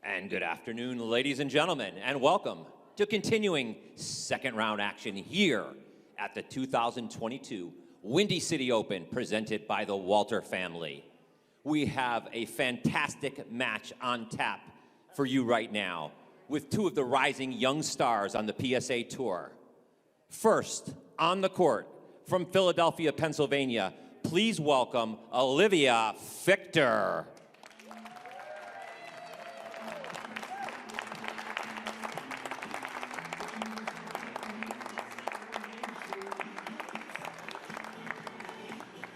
And good afternoon, ladies and gentlemen, and welcome to continuing second round action here at the 2022 Windy City Open presented by the Walter family. We have a fantastic match on tap for you right now with two of the rising young stars on the PSA Tour. First, on the court, from Philadelphia, Pennsylvania, please welcome Olivia Fiechter.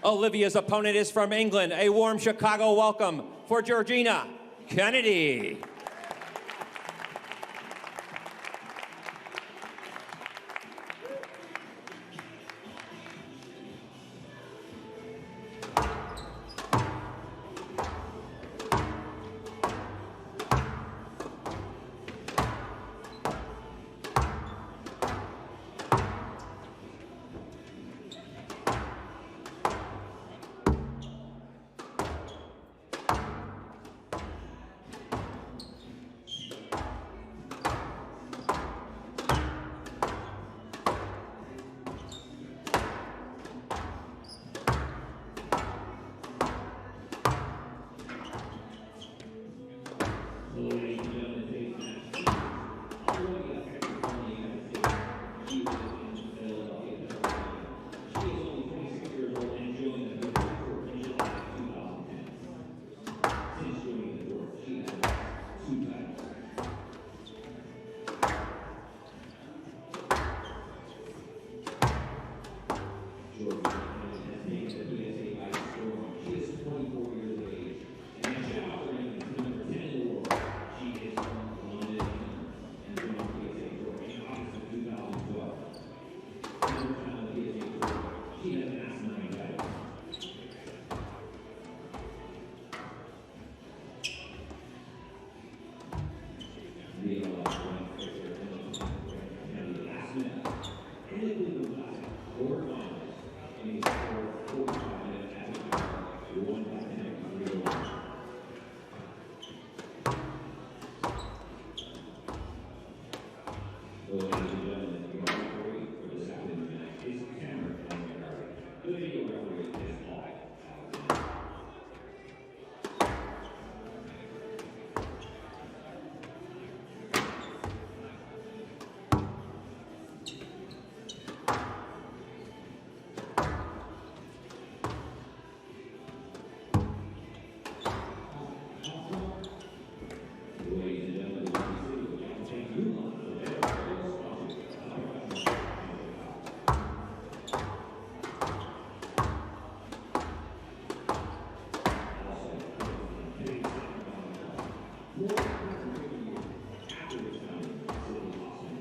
Olivia's opponent is from England. A warm Chicago welcome for Georgina Kennedy.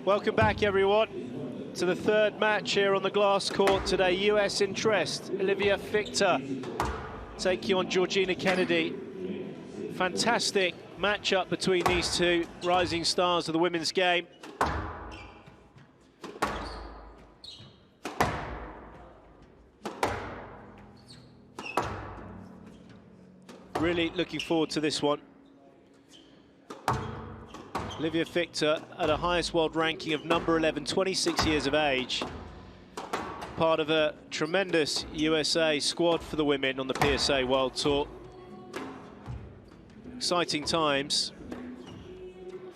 Welcome back, everyone, to the third match here on the glass court today. US interest, Olivia Fiechter taking on Georgina Kennedy. Fantastic matchup between these two rising stars of the women's game. Really looking forward to this one. Olivia Fiechter at her highest world ranking of number 11, 26 years of age. Part of a tremendous USA squad for the women on the PSA World Tour. Exciting times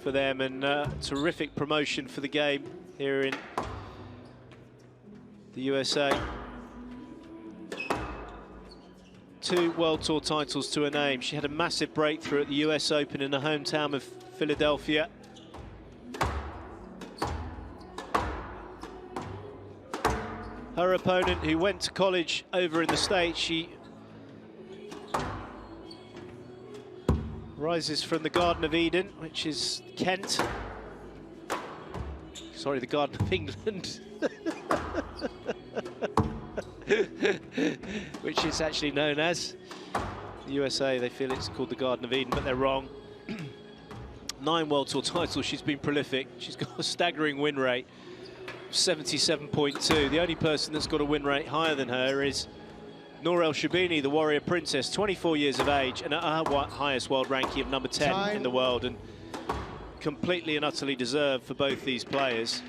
for them and terrific promotion for the game here in the USA. 2 World Tour titles to her name. She had a massive breakthrough at the US Open in her hometown of Philadelphia. Her opponent, who went to college over in the States, she rises from the Garden of Eden, which is Kent. Sorry, the Garden of England. Which is actually known as. The USA, they feel it's called the Garden of Eden, but they're wrong. 9 World Tour titles, she's been prolific. She's got a staggering win rate, 77.2. The only person that's got a win rate higher than her is Nour El Shabini, the Warrior Princess, 24 years of age, and at her highest world ranking of number 10 in the world. And completely and utterly deserved for both these players.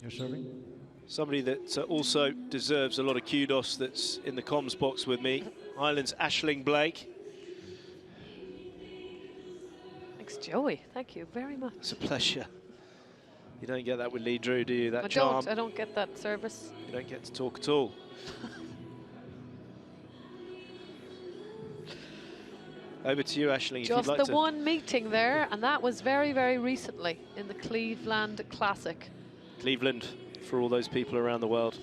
You're serving? Somebody that also deserves a lot of kudos that's in the comms box with me, Ireland's Aisling Blake. Thanks, Joey. Thank you very much. It's a pleasure. You don't get that with Lee Drew, do you? That I charm. don't. I don't get that service. You don't get to talk at all. Over to you, Aisling, if you'd Just like the to. one meeting there, and that was very, very recently in the Cleveland Classic. Cleveland, for all those people around the world.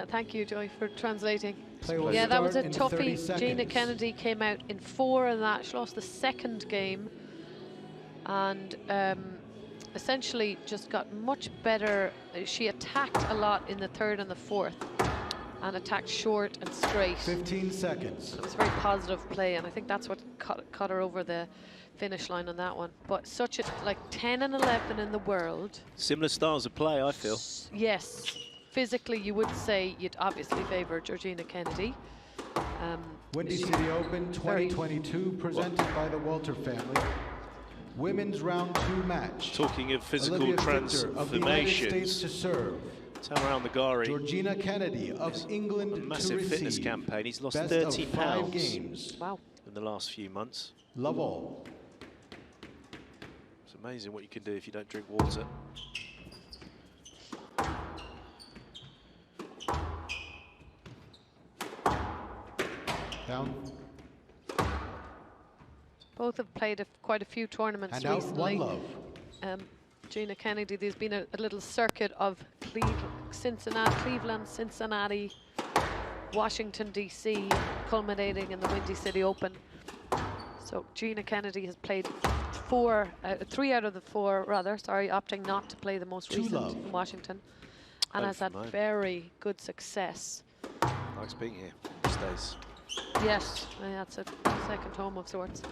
Thank you, Joey, for translating. Play Yeah, that was a start in 30 toughie. Gina seconds. Kennedy came out in 4 in that. She lost the second game and essentially just got much better. She attacked a lot in the 3rd and the 4th and attacked short and straight. 15 seconds. It was very positive play, and I think that's what caught her over the finish line on that one. But such a, like 10 and 11 in the world. Similar styles of play, I feel. Yes. Physically, you would say you'd obviously favour Georgina Kennedy. Windy City Open 2022, presented by the Walter family. Women's round 2 match. Talking of physical Olivia Fiechter of the United States transformations. to serve. Tam Gari. Georgina Kennedy of England A massive to fitness receive. campaign. He's lost Best 30 of 5 pounds games. Wow. in the last few months. Love all. It's amazing what you can do if you don't drink water. Down. Both have played quite a few tournaments And out recently. one love. Gina Kennedy, there's been a little circuit of Cleveland, Cincinnati, Washington, D.C., culminating in the Windy City Open. So Gina Kennedy has played 3 out of the 4, opting not to play the most Two recent love. in Washington, and Home has had from home. very good success. Likes being here these days. Yes, that's a second home of sorts.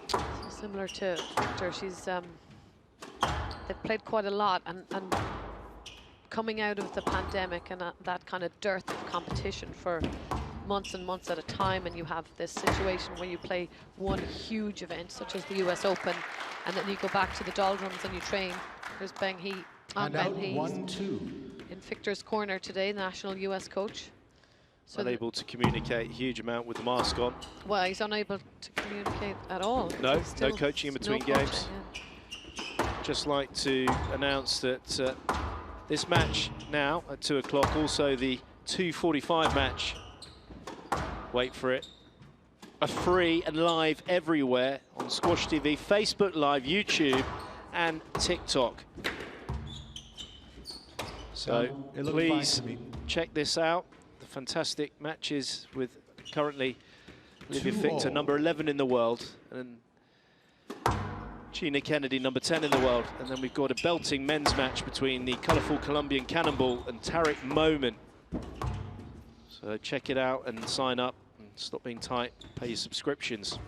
So similar to Fiechter, she's they've played quite a lot, and coming out of the pandemic and that kind of dearth of competition for months and months at a time, and you have this situation where you play one huge event such as the US Open, and then you go back to the doldrums and you train. There's Ben He, And Ben out Hees 1-2. in Fiechter's corner today, national US coach. So Unable to communicate a huge amount with the mask on. well, he's unable to communicate at all. No, He's still no coaching in between coaching, games. yeah. Just like to announce that this match now at 2 o'clock, also the 2:45 match, wait for it, are free and live everywhere on Squash TV, Facebook Live, YouTube and TikTok. So It looked fine please to me. check this out. The fantastic matches with currently Olivia 2 Fiechter, all. number 11 in the world, and Gina Kennedy, number 10 in the world. And then we've got a belting men's match between the colourful Colombian Cannonball and Tarek Momen. So check it out and sign up and stop being tight, pay your subscriptions.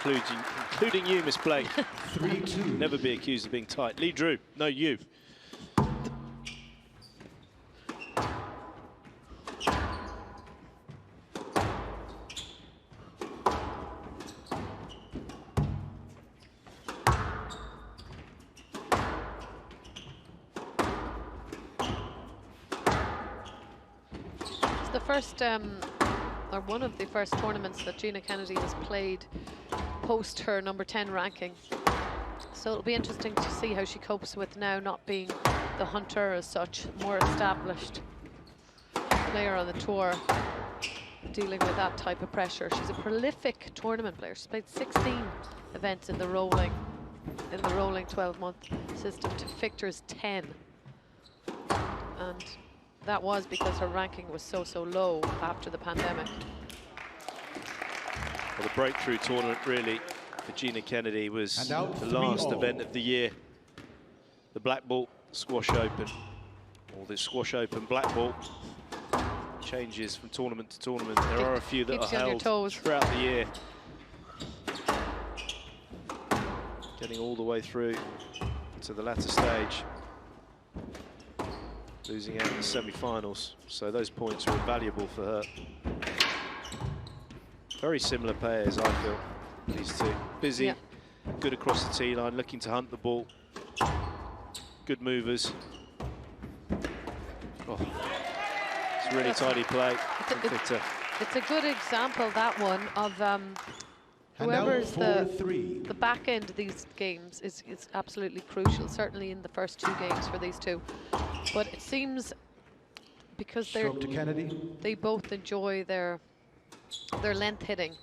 Including you, Miss Blake. 3-2. Never be accused of being tight. Lee Drew, no, you. It's the first, or one of the first tournaments that Gina Kennedy has played post her number 10 ranking. So it'll be interesting to see how she copes with now not being the hunter as such, more established player on the tour, dealing with that type of pressure. She's a prolific tournament player. She's played 16 events in the rolling 12-month system to Fiechter's 10. And that was because her ranking was so low after the pandemic. Well, the breakthrough tournament really for Gina Kennedy was And out the last 3-all. event of the year, the Black Ball Squash Open, or the Squash Open Black Ball. Changes from tournament to tournament. There are a few that are Keeps you on your held toes. throughout the year. Getting all the way through to the latter stage. Losing out in the semi-finals. So those points are invaluable for her. Very similar players, I feel, these two. Busy, Yeah. good across the tee line, looking to hunt the ball. Good movers. Oh, it's really tidy play from Fiechter. It's a good example, that one, of whoever is the back end of these games is absolutely crucial, certainly in the first 2 games for these two. But it seems, because they both enjoy their length hitting,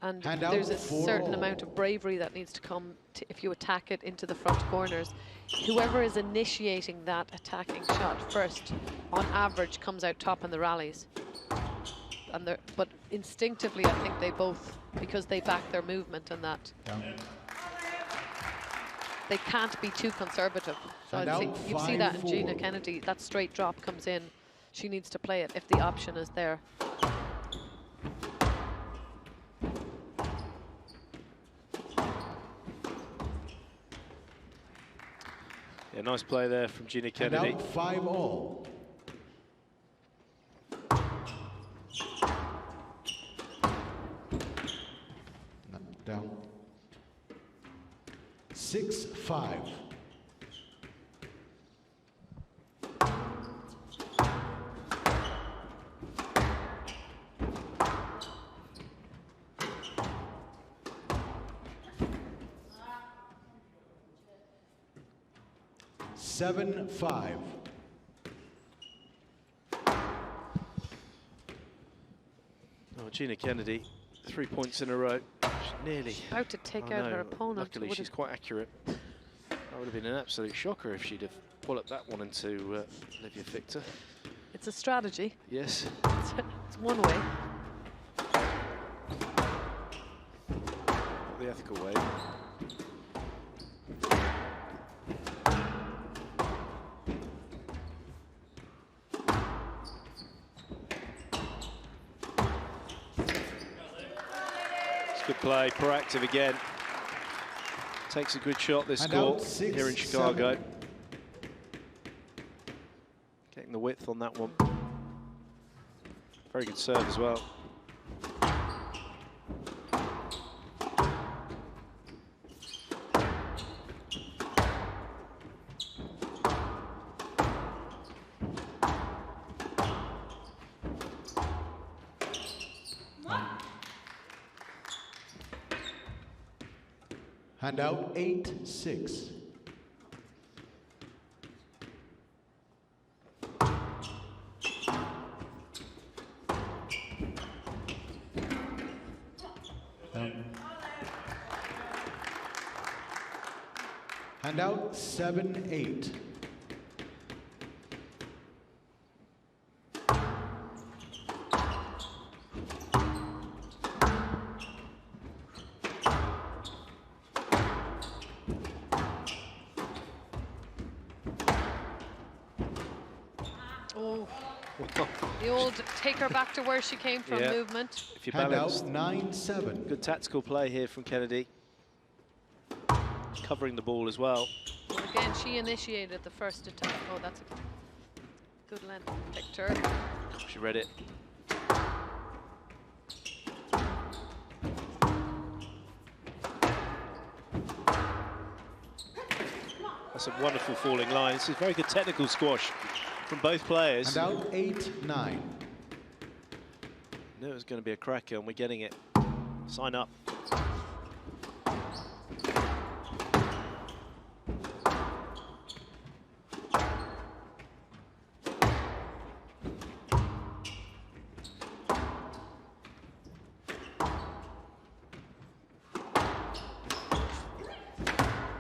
and there's a certain amount of bravery that needs to come if you attack it into the front corners. Whoever is initiating that attacking shot first, on average, comes out top in the rallies. But instinctively, I think they both, because they back their movement and that, they can't be too conservative. So you see that in Gina Kennedy. That straight drop comes in. She needs to play it if the option is there. Yeah, nice play there from Gina Kennedy. And out 5-all. Down. 6-5. Seven, 5. Oh, Gina Kennedy, 3 points in a row. She's nearly about to take out her opponent. Luckily, she's quite accurate. That would have been an absolute shocker if she'd have walloped that one into Olivia Fiechter. It's a strategy. Yes. It's one way. Not the ethical way. Good play, proactive again. Takes a good shot this court here in Chicago. 7. Getting the width on that one. Very good serve as well. And out 8-6. And out 7-8. Oh, the old take her back to where she came from movement. If you And out balance, 9-7. good tactical play here from Kennedy. Covering the ball as well. Well, again, she initiated the first attack. Oh, that's a good length. Fiechter. She read it. That's a wonderful falling line. This is very good technical squash from both players. And out 8-9. Knew it was going to be a cracker, and we're getting it. Sign up.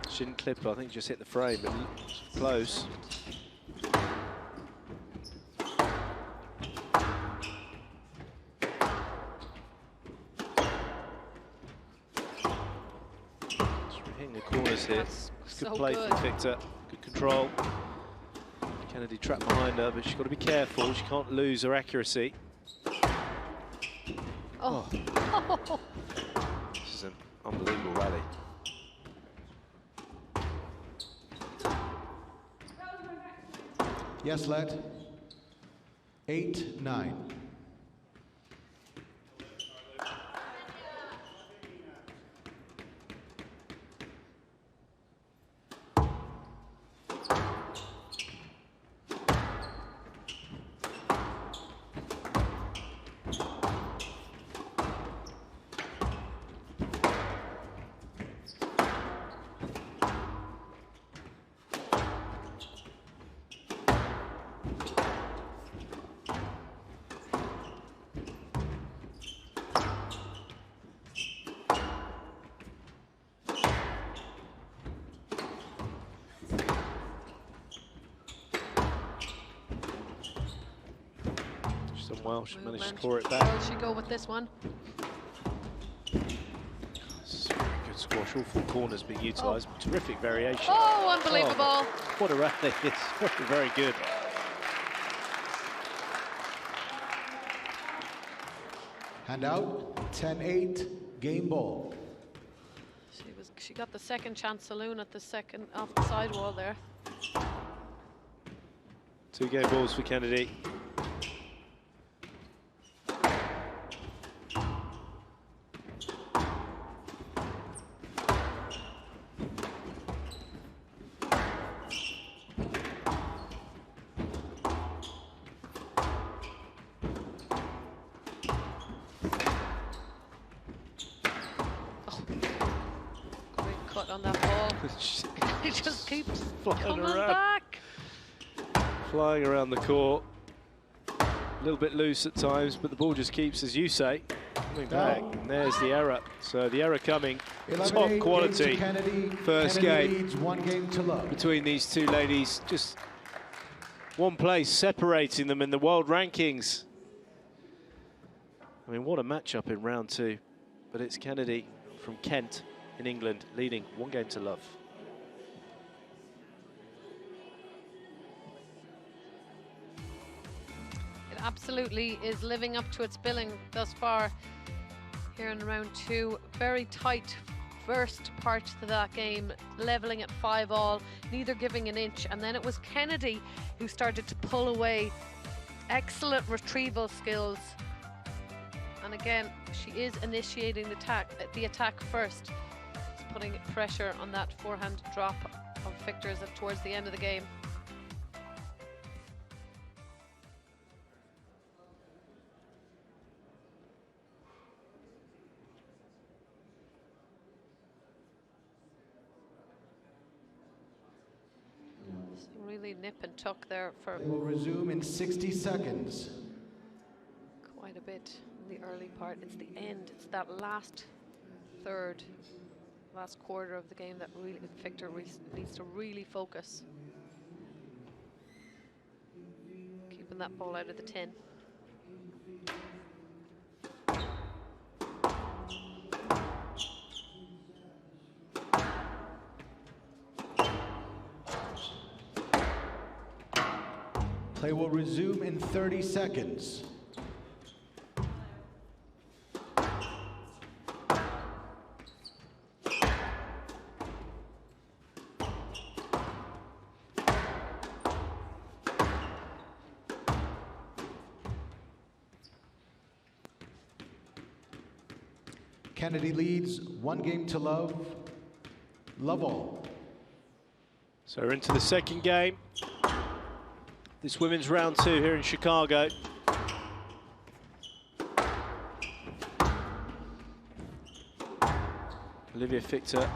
She didn't clip her, I think just hit the frame, but close. Hitting the corners here. Good play from Fiechter, good control. Kennedy trapped behind her, but she's got to be careful. She can't lose her accuracy. Oh. This is an unbelievable rally. Yes, lad. 8-9. well. She managed to Movement. claw it back. Will she go with this one? It's very good squash. All four corners being utilised. Terrific variation. Oh, unbelievable. Oh, what a rally. It's very, very good. Hand out, 10-8, game ball. She got the second chance saloon at the second off the sidewall there. 2 game balls for Kennedy. On that ball. It just keeps coming back. Flying around the court. A little bit loose at times, but the ball just keeps, as you say, coming back. And there's the error. So the error coming. Top quality first game leads 1 game to love. between these two ladies. Just one place separating them in the world rankings. I mean, what a matchup in round 2. But it's Kennedy from Kent in England, leading 1 game to love. It absolutely is living up to its billing thus far here in round 2. Very tight first part to that game, leveling at 5-all, neither giving an inch. And then it was Kennedy who started to pull away. Excellent retrieval skills. And again, she is initiating the attack first. Putting pressure on that forehand drop of Fiechter's towards the end of the game. So really nip and tuck there for We'll resume in 60 seconds. quite a bit in the early part. It's the end. It's that last third. Last quarter of the game that really Fiechter needs to really focus. Keeping that ball out of the tin. Play will resume in 30 seconds. Kennedy leads 1 game to love. Love all. So we're into the second game. This women's round 2 here in Chicago. Olivia Fiechter,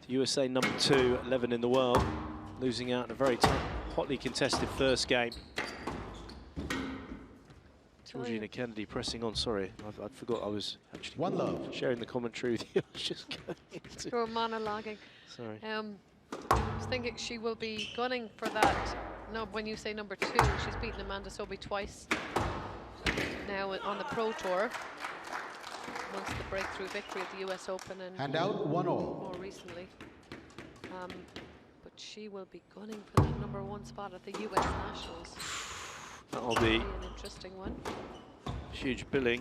the USA number 2, 11 in the world, losing out in a very hotly contested first game. Georgina Kennedy pressing on. Sorry, I forgot I was actually 1 love. sharing the commentary with you. I was just going into... You're monologuing. Sorry. I was thinking she will be gunning for that. No, when you say number 2, she's beaten Amanda Sobey twice now on the Pro Tour. Once the breakthrough victory at the US Open and Hand out 1-all. more recently. But she will be gunning for that number 1 spot at the US Nationals. That'll be An interesting one. huge billing.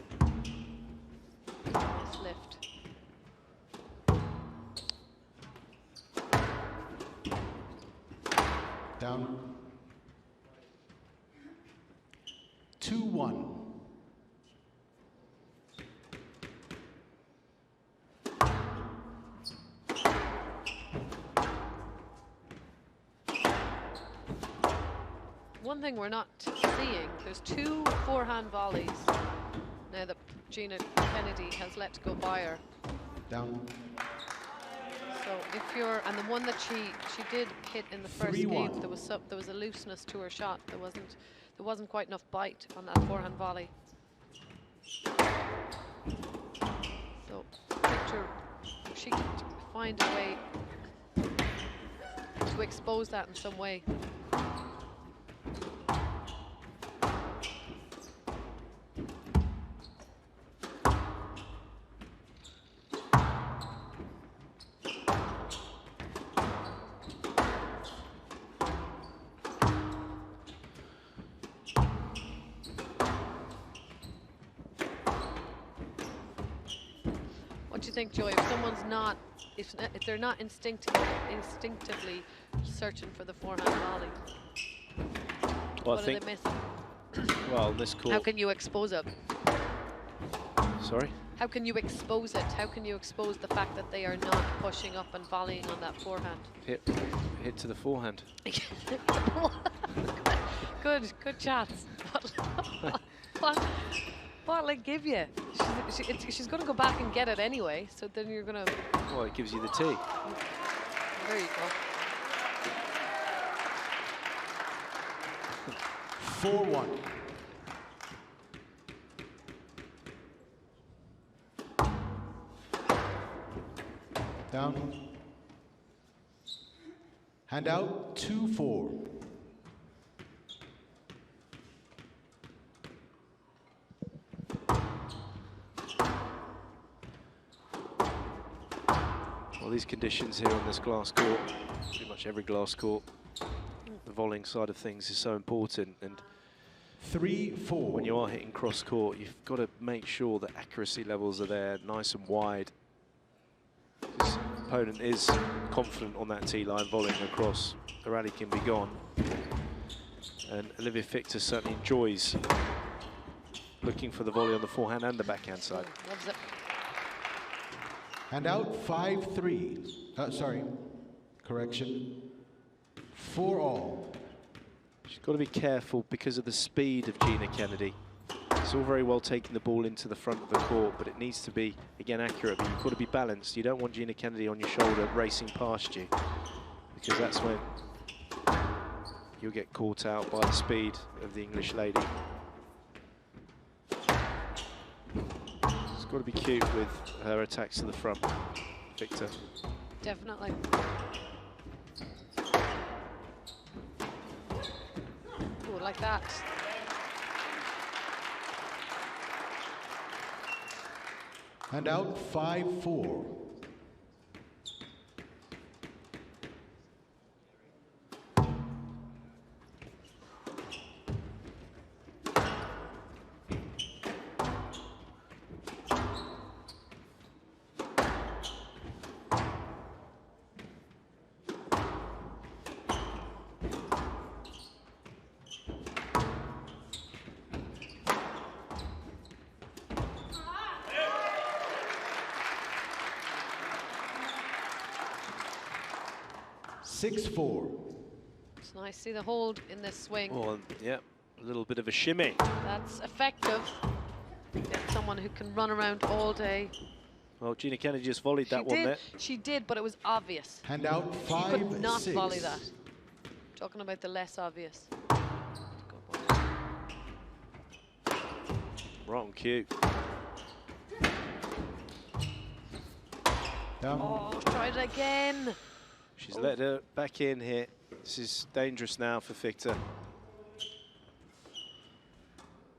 Nice lift. Down. 2-1. One thing we're not seeing, there's 2 forehand volleys now that Gina Kennedy has let go by her. Down. So if you're, and the one that she did hit in the first 3-1. game, there was a looseness to her shot. There wasn't quite enough bite on that forehand volley. So Fiechter, if she could find a way to expose that in some way. What do you think, Joy? If someone's not, if they're not instinctively searching for the forehand volley, Well, what I are think, they missing? well, this court. How can you expose it? Sorry? How can you expose it? How can you expose the fact that they are not pushing up and volleying on that forehand? Hit to the forehand. Good chats. What'll it give you? She's going to go back and get it anyway, so then you're going to... Well, it gives you the tee. There you go. 4-1. Down. Hand out, 2-4. Well, these conditions here on this glass court, pretty much every glass court, the volleying side of things is so important. And 3-4. when you are hitting cross court, you've got to make sure that accuracy levels are there, nice and wide. This opponent is confident on that tee line, volleying across. The rally can be gone. And Olivia Fiechter certainly enjoys looking for the volley on the forehand and the backhand side. Loves it. Hand out, 5-3. Sorry, correction. 4-all. She's got to be careful because of the speed of Gina Kennedy. It's all very well taking the ball into the front of the court, but it needs to be, again, accurate. But you've got to be balanced. You don't want Gina Kennedy on your shoulder racing past you, because that's when you'll get caught out by the speed of the English lady. It's got to be cute with her attacks to the front, Fiechter. Definitely. Oh, like that. Hand out, 5-4. It's 6-4. It's nice. See the hold in this swing. Oh, yeah, a little bit of a shimmy. That's effective. Get someone who can run around all day. Well, Gina Kennedy just volleyed that one there. She did, but it was obvious. Hand out, 5-6. You could not volley that. Talking about the less obvious. Wrong cue. Down. Oh, try it again. She's let her back in here. This is dangerous now for Fiechter.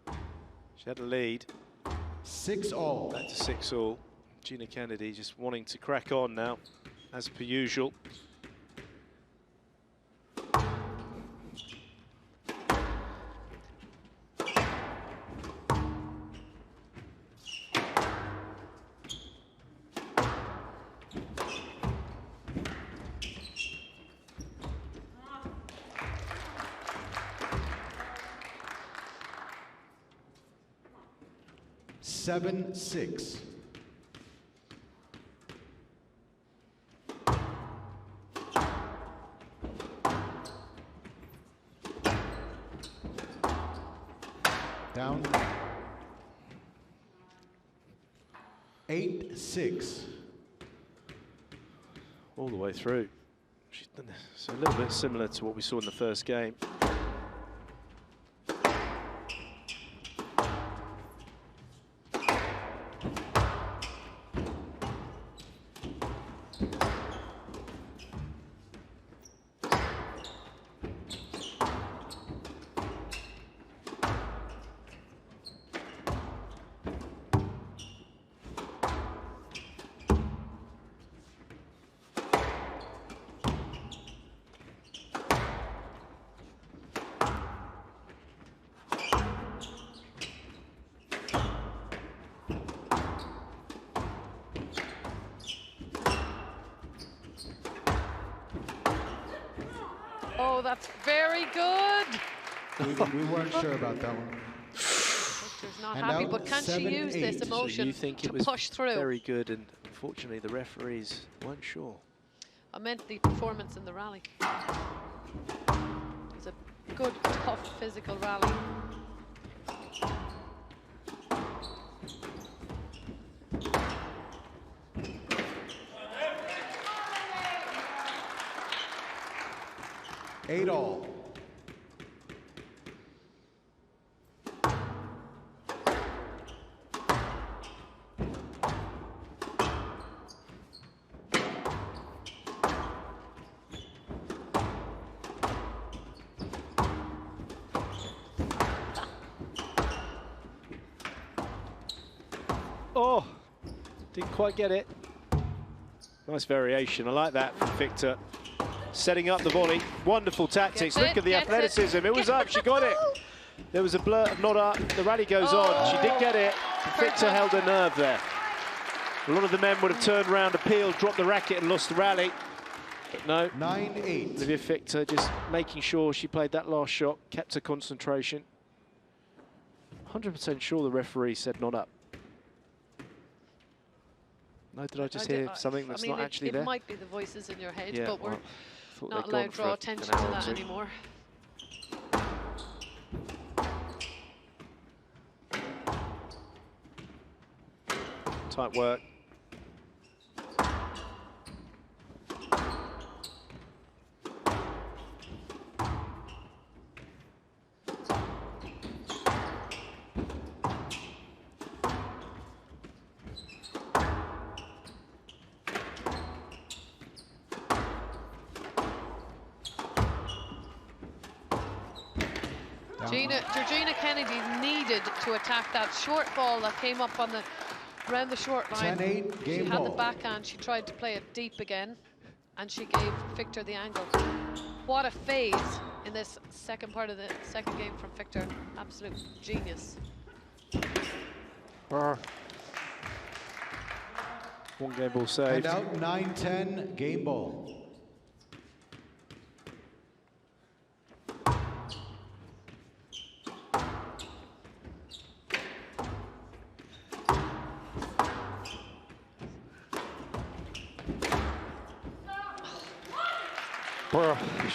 She had a lead. 6-all. Back to 6-all. Gina Kennedy just wanting to crack on now, as per usual. Seven, 6. Down. 8-6. All the way through. It's a little bit similar to what we saw in the first game. Oh, that's very good. We weren't sure about that one. Victor's not And happy, out but can she use this 7-8. emotion So you think to it was push through? very good, and unfortunately the referees weren't sure. I meant the performance in the rally. It was a good, tough, physical rally. Eight all. Oh, didn't quite get it. Nice variation. I like that from Fiechter. Setting up the volley. Wonderful tactics. Look at the athleticism. It was up. She got it. There was a blur of not up. The rally goes on. She did get it. Fiechter held her nerve there. A lot of the men would have turned around, appealed, dropped the racket and lost the rally. But no. 9-8. Olivia Fiechter just making sure she played that last shot, kept her concentration. 100% sure the referee said not up. No, did I just hear something that's not actually there? It might be the voices in your head, Yeah, but we're well, thought not they'd gone allowed to draw for attention an to hour or that two. anymore. Tight work. Georgina Kennedy needed to attack that short ball that came up on the around the short line. 10-8, She game had ball. the backhand. She tried to play it deep again, and she gave Fiechter the angle. What a phase in this second part of the second game from Fiechter. Absolute genius. One game ball And saved. out 9-10, game ball.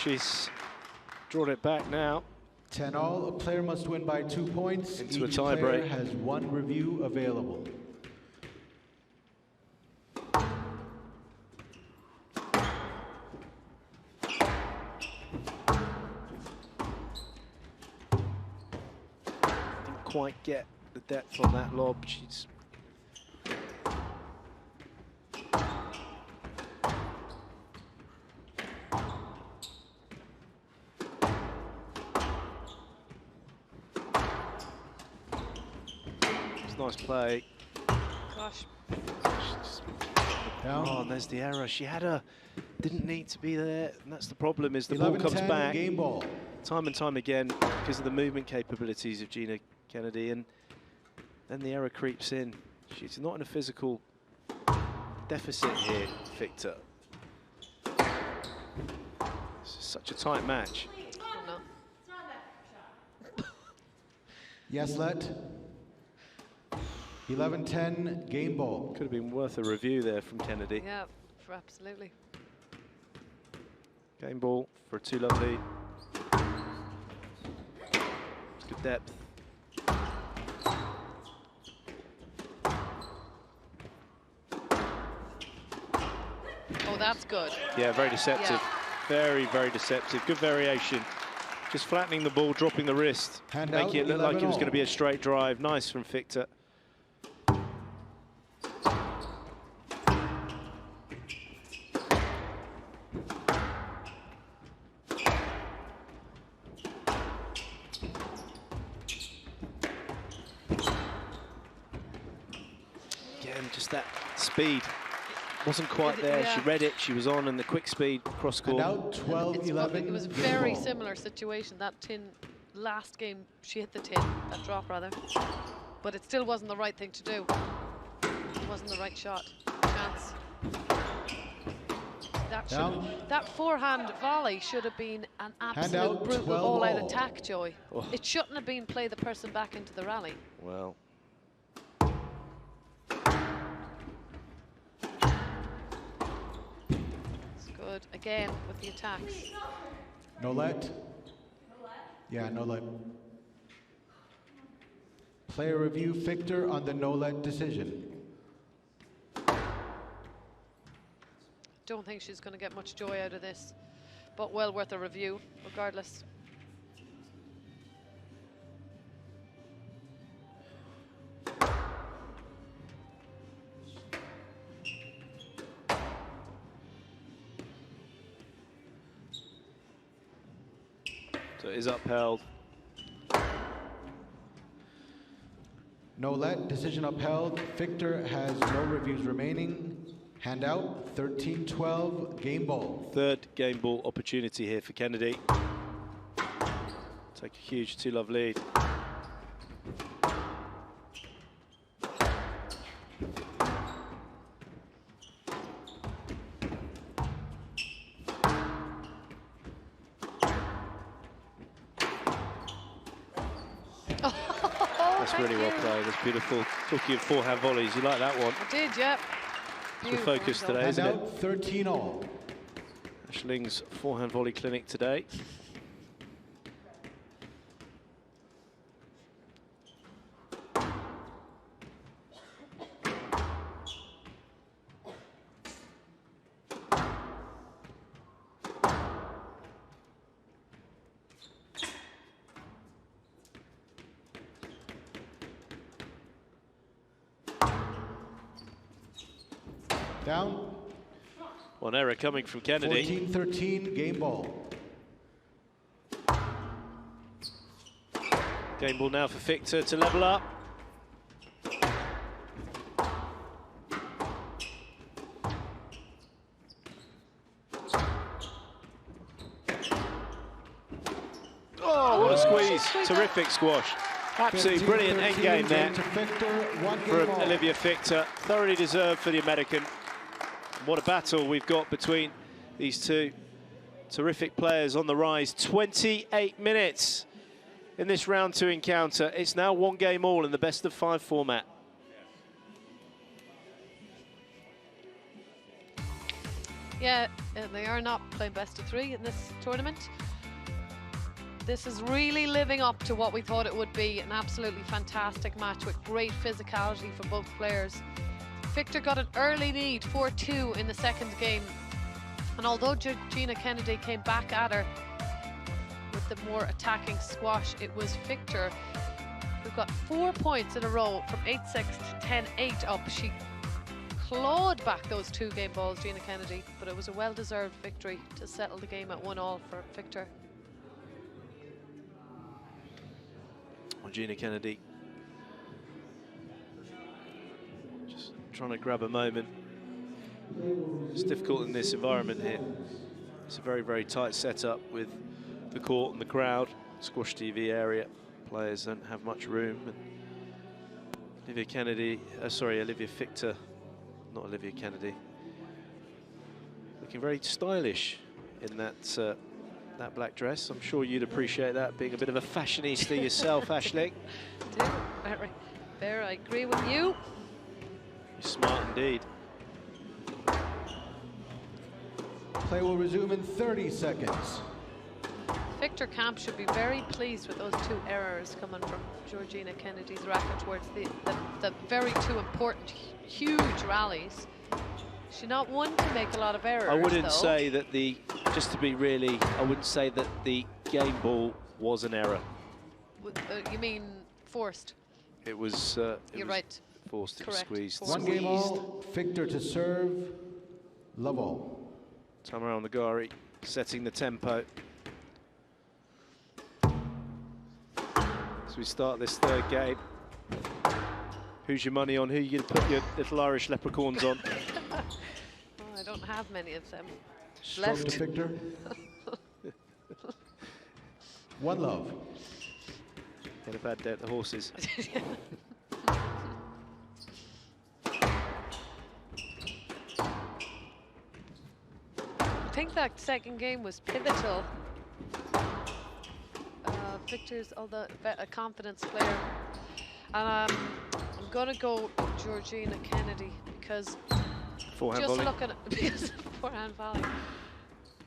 She's drawn it back now. 10 all. A player must win by 2 points. Into a Each tie player break. has 1 review available. Didn't quite get the depth on that lob. She's nice play. Gosh. Down. Oh, and there's the error. She had her, didn't need to be there. And that's the problem, is the ball 11-10, comes back game ball. time and time again because of the movement capabilities of Gina Kennedy, and then the error creeps in. She's not in a physical deficit here, Fiechter. This is such a tight match. Oh, no. Yes, let. 11-10, game ball. Could have been worth a review there from Kennedy. Yeah, absolutely. Game ball for a too lovely. Good depth. Oh, that's good. Yeah, very deceptive. Yeah. Very, very deceptive. Good variation. Just flattening the ball, dropping the wrist, Hand making out, it look like it was 11 going to be a straight drive. Nice from Fiechter. Again, just that speed. Wasn't quite there. Yeah. She read it. She was on, and the quick speed cross And court. out 12-11. It was a game very ball. similar situation. That tin, last game, she hit the tin, that drop rather. But it still wasn't the right thing to do. It wasn't the right shot. Chance. That forehand volley should have been an absolute out, brutal 12 all-out all. attack, Joy. Oh. It shouldn't have been play the person back into the rally. Well. It's good, again, with the attacks. No let. Yeah, no let. Player review, Fiechter on the no let decision. Don't think she's going to get much joy out of this, but well worth a review, regardless. So it is upheld. No let, decision upheld. Fiechter has no reviews remaining. Hand out, 13-12, game ball. Third game ball opportunity here for Kennedy. Take a huge 2-love lead. That's really well played. That's beautiful. Talking of forehand volleys, you like that one? I did, yeah. The focus today, Hand isn't it? out, 13 all. Ashling's forehand volley clinic today. Down. One error coming from Kennedy. 14-13, game ball. Game ball now for Fiechter to level up. Oh, what a squeeze. Terrific squash. Absolutely brilliant end game there from Olivia Fiechter. Thoroughly deserved for the American. What a battle we've got between these two terrific players on the rise. 28 minutes in this round 2 encounter. It's now 1 game all in the best of 5 format. Yeah, they are not playing best of 3 in this tournament. This is really living up to what we thought it would be. An absolutely fantastic match with great physicality for both players. Fiechter got an early lead, 4-2 in the second game. And although Georgina Kennedy came back at her with the more attacking squash, it was Fiechter who got 4 points in a row from 8-6 to 10-8 up. She clawed back those 2 game balls, Gina Kennedy, but it was a well-deserved victory to settle the game at 1-all for Fiechter. Gina Kennedy just trying to grab a moment. It's difficult in this environment here. It's a very, very tight setup with the court and the crowd. SQUASHTV area. Players don't have much room. And Olivia Fiechter, not Olivia Kennedy, looking very stylish in that that black dress. I'm sure you'd appreciate that, being a bit of a fashionista yourself, Aisling. I do, very, I agree with you. You're smart indeed. Play will resume in 30 seconds. Fiechter Camp should be very pleased with those 2 errors coming from Georgina Kennedy's racket towards the very 2 important, huge rallies. She's not one to make a lot of errors, I wouldn't though. say that just to be really, I wouldn't say that the game ball was an error. You mean forced? It was. You're right. Forced. It was Correct. squeezed. Forced. 1 game all, Fiechter to serve, love all. Tamara Nagari setting the tempo. As we start this 3rd game. Who's your money on? Who are you going to put your little Irish leprechauns on? Oh, I don't have many of them Stroke left. to Fiechter. 1 love. Get a bad day at the horses. think that second game was pivotal. Fiechtter's a confidence player. And I'm going to go Georgina Kennedy because Forehand just volley. looking at because forehand volley.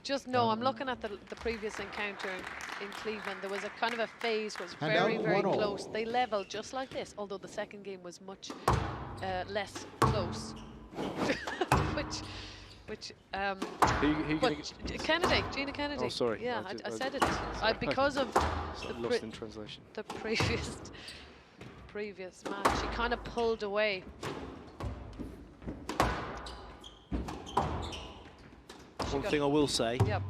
Just no, I'm looking at the previous encounter in Cleveland. There was a kind of a phase was And very, out, very 1-0. close. They leveled just like this, although the second game was much less close. which Who you but gonna get? Kennedy, Gina Kennedy. Oh, sorry. Yeah, I I said it. Because of Sort of the lost in translation. the previous match, she kind of pulled away. One thing I will say Yep,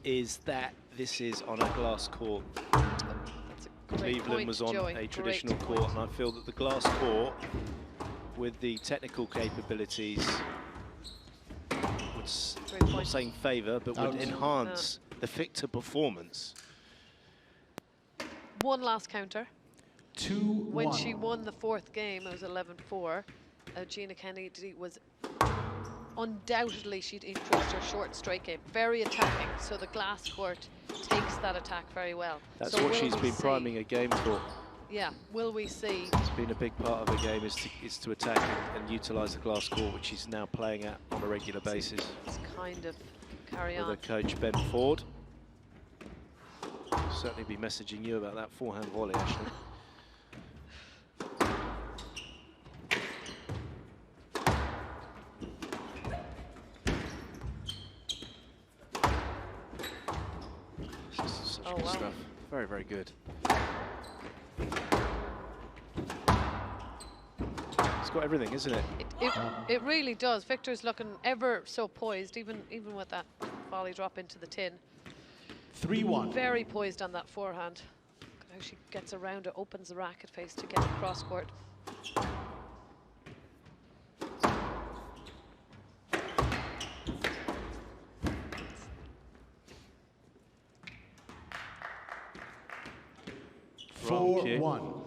is that this is on a glass court. that's a great Cleveland point, was on Joey. a traditional Great court, point. and I feel that the glass court, with the technical capabilities, would, Great I'm not point. saying favour, but would Out. enhance the Fiechter performance. One last counter. 2-1. When she won the fourth game, it was 11-4. Gina Kennedy was undoubtedly, she'd increased her short straight game. Very attacking, so the glass court takes that attack very well. That's So what will she's we been see- priming her game for. Yeah, will we see? It's been a big part of her game is to attack and utilise the glass court, which she's now playing at on a regular basis. It's kind of carry With on. her coach Ben Ford. I'll certainly be messaging you about that forehand volley, actually. This is such Oh, good wow. stuff. Very, very good. It's got everything, isn't it? It really does. Fiechtter's looking ever so poised, even with that volley drop into the tin. 3-1. Very poised on that forehand. Look at how she gets around it, opens the racket face to get across court. Wrong kick. 4-1.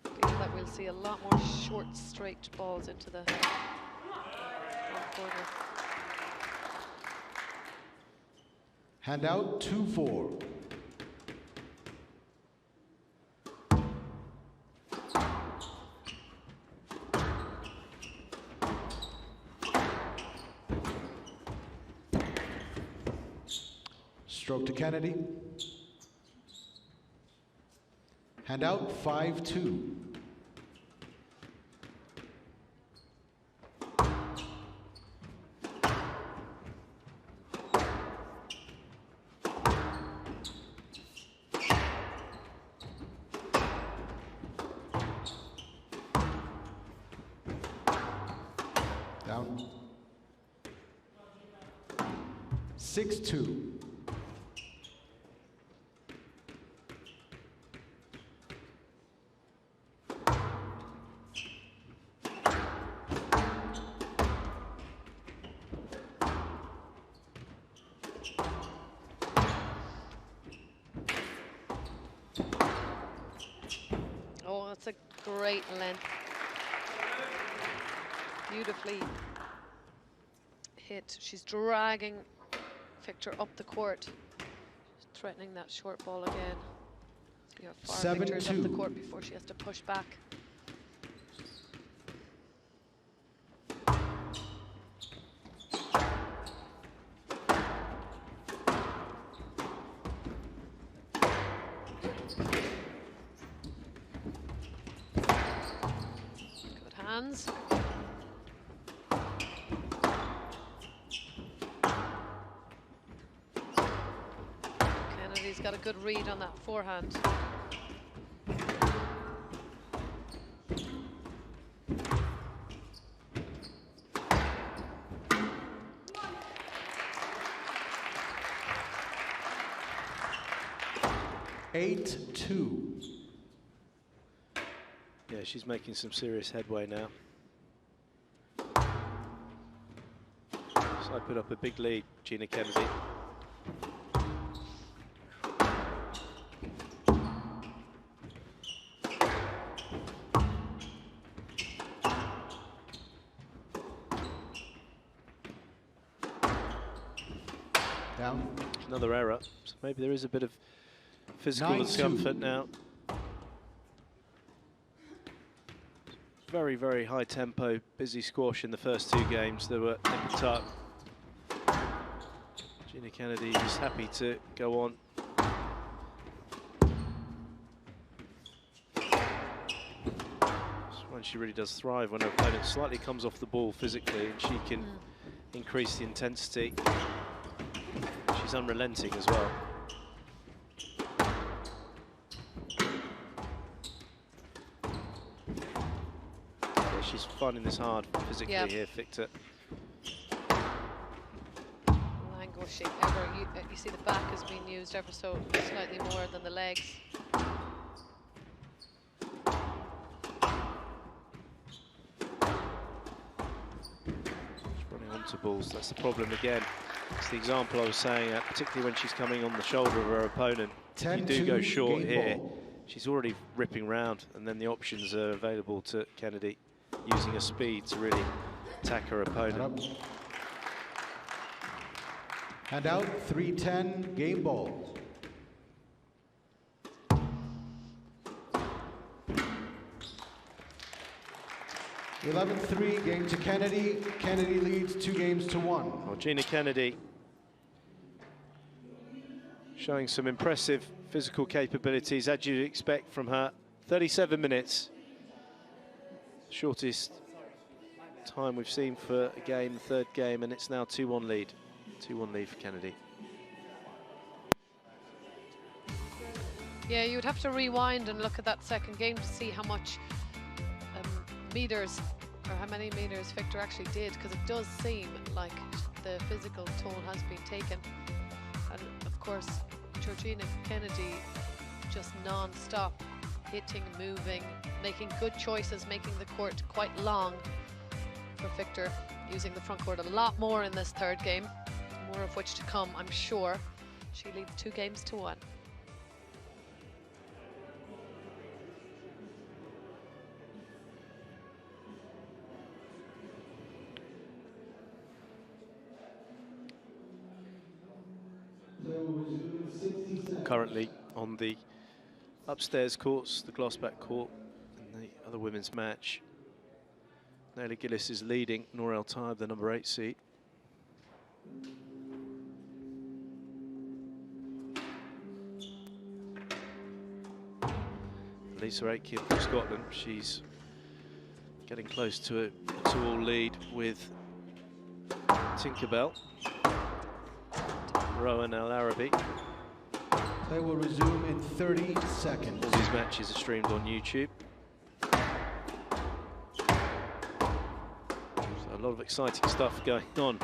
Feel that we'll see a lot more short, straight balls into the front corner. Hand out 2-4. Stroke to Kennedy. Hand out 5-2. Down. 6-2. Oh, that's a great length. Beautifully hit. She's dragging Fiechter up the court, threatening that short ball again. See how far Fiechter is up the 7-2. court before she has to push back. Good hands. Kennedy's got a good read on that forehand. Eight, 2. Yeah, she's making some serious headway now. So I put up a big lead, Gina Kennedy. Down. Another error. So maybe there is a bit of physical 9-2. discomfort now. Very, very high tempo, busy squash in the first 2 games. They were nip and tuck. Gina Kennedy is happy to go on. When she really does thrive, when her opponent slightly comes off the ball physically and she can increase the intensity. She's unrelenting as well. Yeah, she's finding this hard physically here, Fiechter. Languishing ever. You see the back is being used ever so slightly more than the legs. Balls. That's the problem again. It's the example I was saying, particularly when she's coming on the shoulder of her opponent. If you do go short here, she's already ripping round, and then the options are available to Kennedy, using her speed to really attack her opponent. Hand out, 3-10, game ball. (11-3) game to Kennedy. Kennedy leads 2-1. Well, Gina Kennedy showing some impressive physical capabilities, as you'd expect from her. 37 minutes, shortest time we've seen for a game, the 3rd game, and it's now 2-1 lead. 2-1 lead for Kennedy. Yeah, you would have to rewind and look at that 2nd game to see how much meters, or how many meters Fiechter actually did, because it does seem like the physical toll has been taken. And of course, Georgina Kennedy just non-stop hitting, moving, making good choices, making the court quite long for Fiechter, using the front court a lot more in this 3rd game, more of which to come, I'm sure. She leads 2-1. Currently on the upstairs courts, the Glossback court, in the other women's match. Naylor Gillis is leading Nour El Taib, the number 8 seed. Lisa Aitken from Scotland, she's getting close to a 2-all lead with Tinkerbell. Rowan El Arabi. Play will resume in 30 seconds. All these matches are streamed on YouTube. So a lot of exciting stuff going on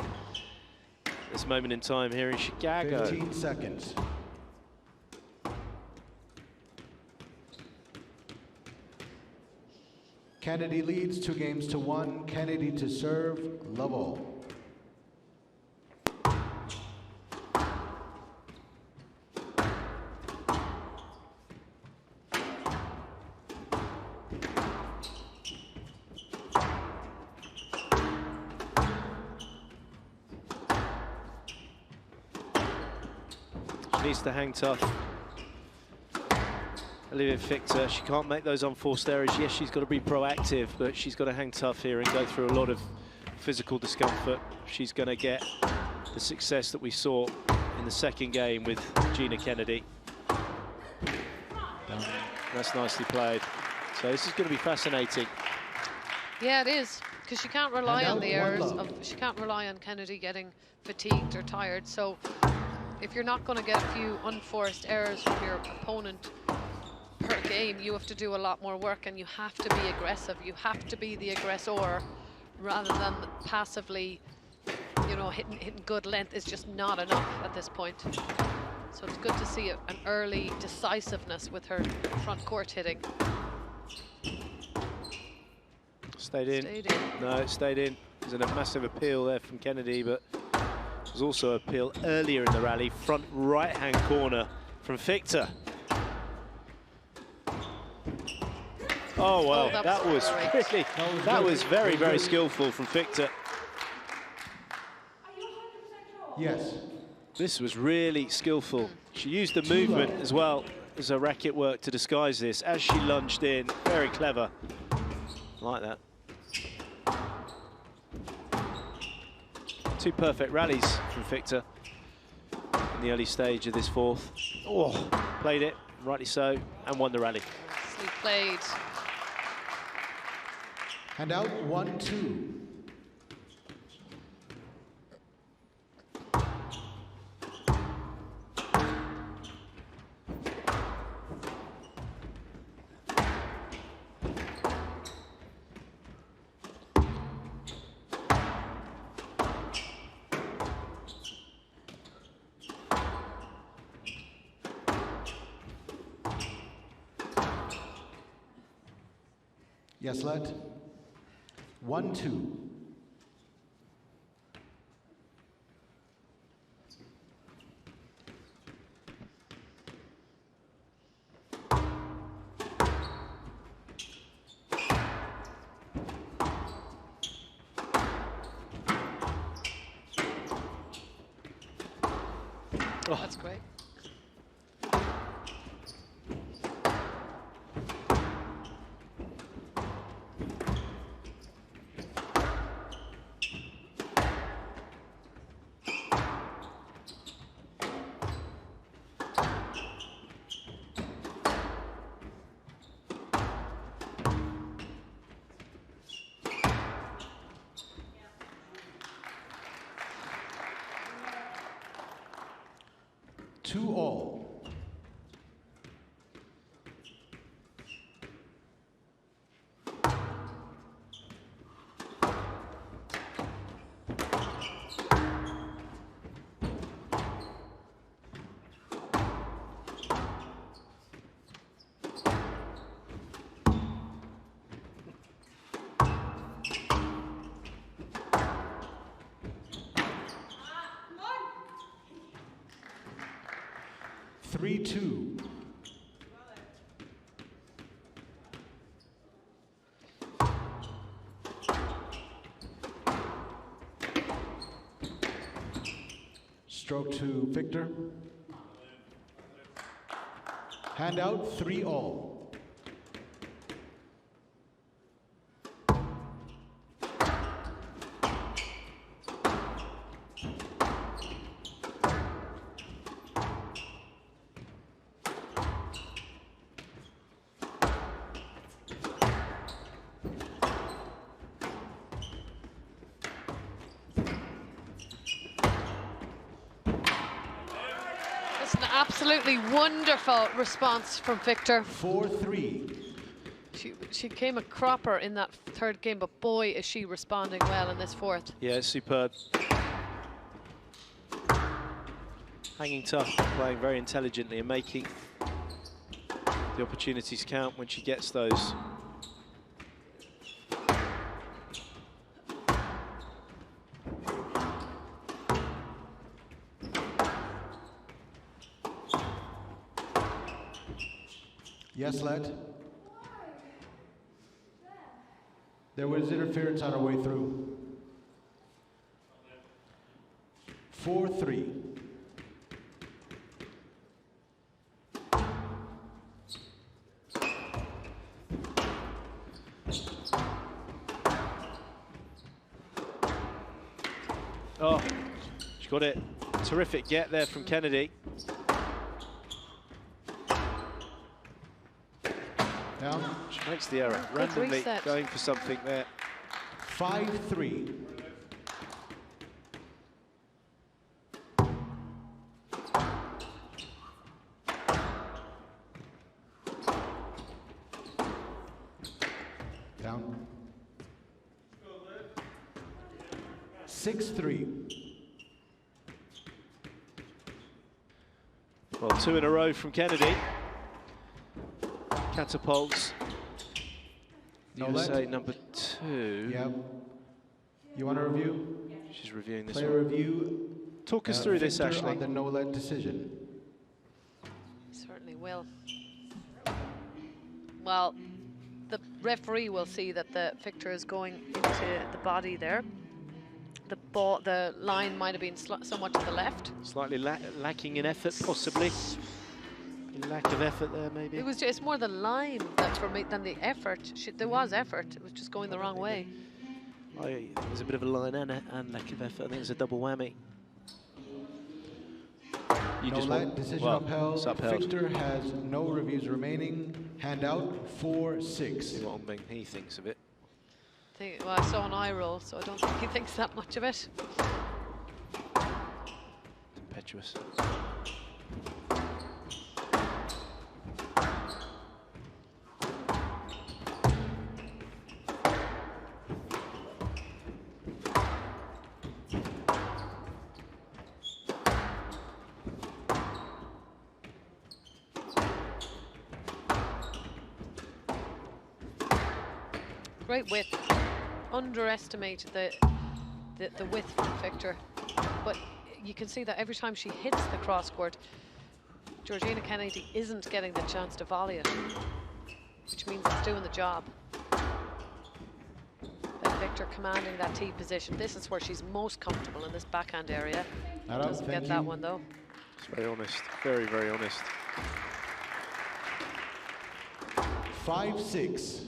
at this moment in time here in Chicago. 15 seconds. Kennedy leads 2-1. Kennedy to serve, love all. Needs to hang tough. Olivia Fiechter, she can't make those unforced errors. Yes, she's got to be proactive, but she's got to hang tough here and go through a lot of physical discomfort. She's going to get the success that we saw in the 2nd game with Gina Kennedy. That's nicely played. So this is going to be fascinating. Yeah, it is, because she can't rely on the errors. She can't rely on Kennedy getting fatigued or tired. So if you're not going to get a few unforced errors from your opponent per game, you have to do a lot more work, and you have to be aggressive. You have to be the aggressor rather than passively, you know, hitting good length is just not enough at this point. So it's good to see an early decisiveness with her front court hitting. Stayed in. Stayed in. No, it stayed in. There's a massive appeal there from Kennedy, but there's also an appeal earlier in the rally, front right-hand corner from Fiechter. Oh, well, that was really, that was very, very skillful from Fiechter. Yes. This was really skillful. She used the movement as well as her racket work to disguise this as she lunged in. Very clever. Like that. 2 perfect rallies from Fiechter in the early stage of this fourth. Oh, played it, rightly so, and won the rally. Nicely played. Hand out 1-2. Yes, let. 1-2. Oh, that's great. Two all. Three, 2. Stroke to Fiechter. Hand out 3 all. Absolutely wonderful response from Fiechter. 4-3. She came a cropper in that third game, but boy, is she responding well in this fourth. Yeah, superb. Hanging tough, playing very intelligently and making the opportunities count when she gets those. Yes, let. There was interference on our way through. 4-3. Oh, she got it. Terrific get there from Kennedy. Down. She makes the error. Randomly reset. going for something there. 5-3. Down. 6-3. Well, 2 in a row from Kennedy. Catapults. No USA let. number 2. Yep. You want a review? She's reviewing this Player one. review. Talk us through this, Fiechter Ashley. on the no let decision. Certainly will. Well, the referee will see that the Fiechter is going into the body there. the line might have been somewhat to the left. Slightly lacking in effort, possibly. Lack of effort there, maybe. It was just, it's more the line that for me than the effort. There was effort. It was just going the wrong way. There's a bit of a line and lack of effort. I think it's a double whammy. You just want decision well, upheld. it's upheld. Fiechter has no reviews remaining. Handout 4-6. See what he thinks of it. Well, I saw an eye roll, so I don't think he thinks that much of it. Impetuous. Great width. Underestimated the width from Fiechter, but you can see that every time she hits the cross court, Georgina Kennedy isn't getting the chance to volley it, which means it's doing the job. And Fiechter commanding that tee position. This is where she's most comfortable, in this backhand area. Doesn't get that one though. It's very honest, very, very honest. 5-6.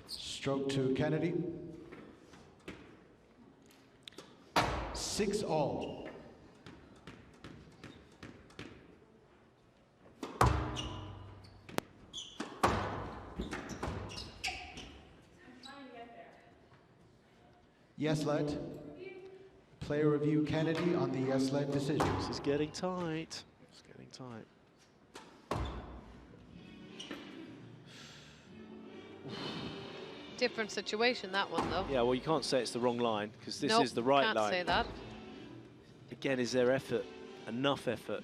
Stroke to Kennedy. 6-all. Yes, let. Player review Kennedy on the yes, let decision. This is getting tight. It's getting tight. Different situation, that one though. Yeah, well, you can't say it's the wrong line, because this Nope, is the right can't line. say that. Again, is there effort? Enough effort?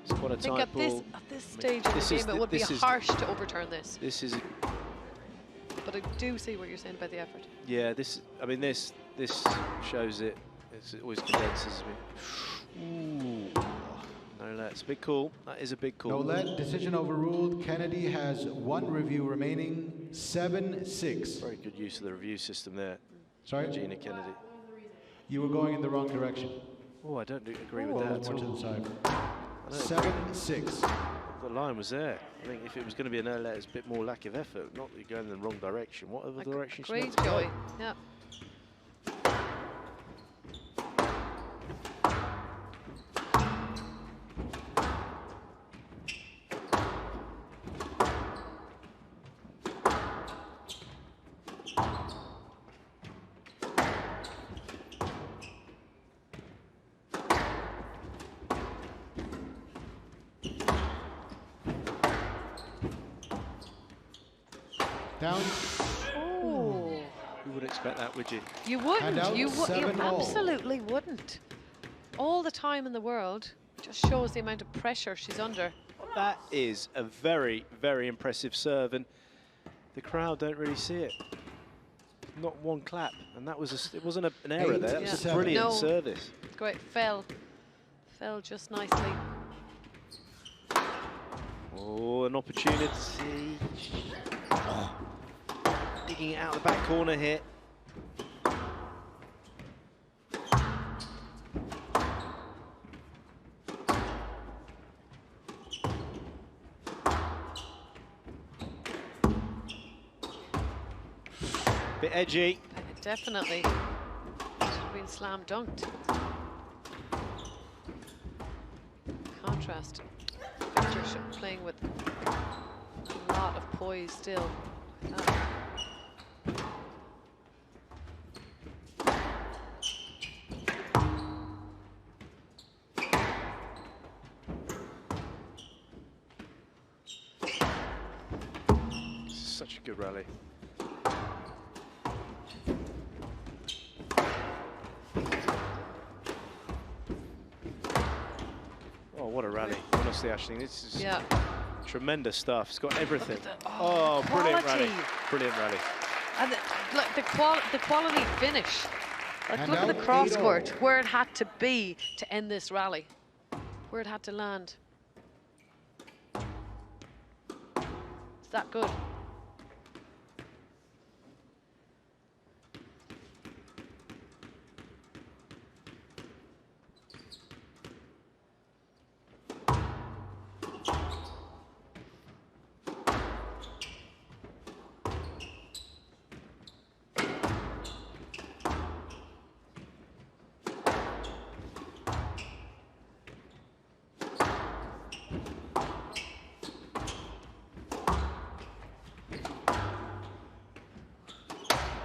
It's quite a I think tight at ball. this stage of the game, it would be harsh to overturn this. This is, But I do see what you're saying about the effort. yeah. I mean, this shows it. It always condenses me. Ooh, no let. It's a big call. That is a big call. No let. Decision overruled. Kennedy has 1 review remaining. 7-6. Very good use of the review system there. Sorry? Georgina Kennedy. You were going in the wrong direction. Oh, I don't agree with More that at to the all. side. I don't 7-6. The line was there. I think if it was going to be a no let, it's a bit more lack of effort. Not that you're going in the wrong direction. What other direction should Great you go? joy. Yeah. Down. Oh. You wouldn't expect that, would you? You wouldn't. Handout, You 7-all. absolutely wouldn't. All the time in the world. Just shows the amount of pressure she's under. That is a very, very impressive serve, and the crowd don't really see it. Not one clap, and that was it wasn't an error there. That was a 8-7. brilliant No. service. Great. Fell just nicely. Oh, an opportunity. Oh. Digging it out the back corner here. Bit edgy. Definitely. Should have been slam dunked. Contrast. Fiechter playing with a lot of poise still. Such a good rally. seriously, Aisling, this is Yeah. tremendous stuff. It's got everything. Look at the- Oh, brilliant rally. quality. Brilliant rally. And look, the quality finish. Like, And look at the now cross 8-0. court, where it had to be to end this rally, where it had to land. It's that good.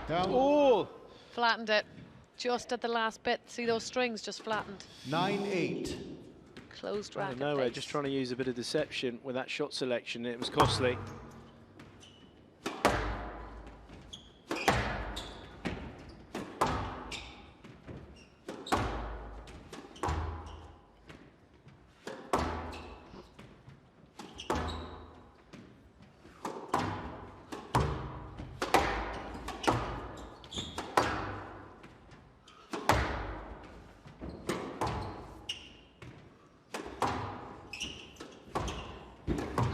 Down. Oh, Flattened it just at the last bit. See those strings just flattened. 9-8. Closed out racket of nowhere, face. just trying to use a bit of deception with that shot selection. It was costly.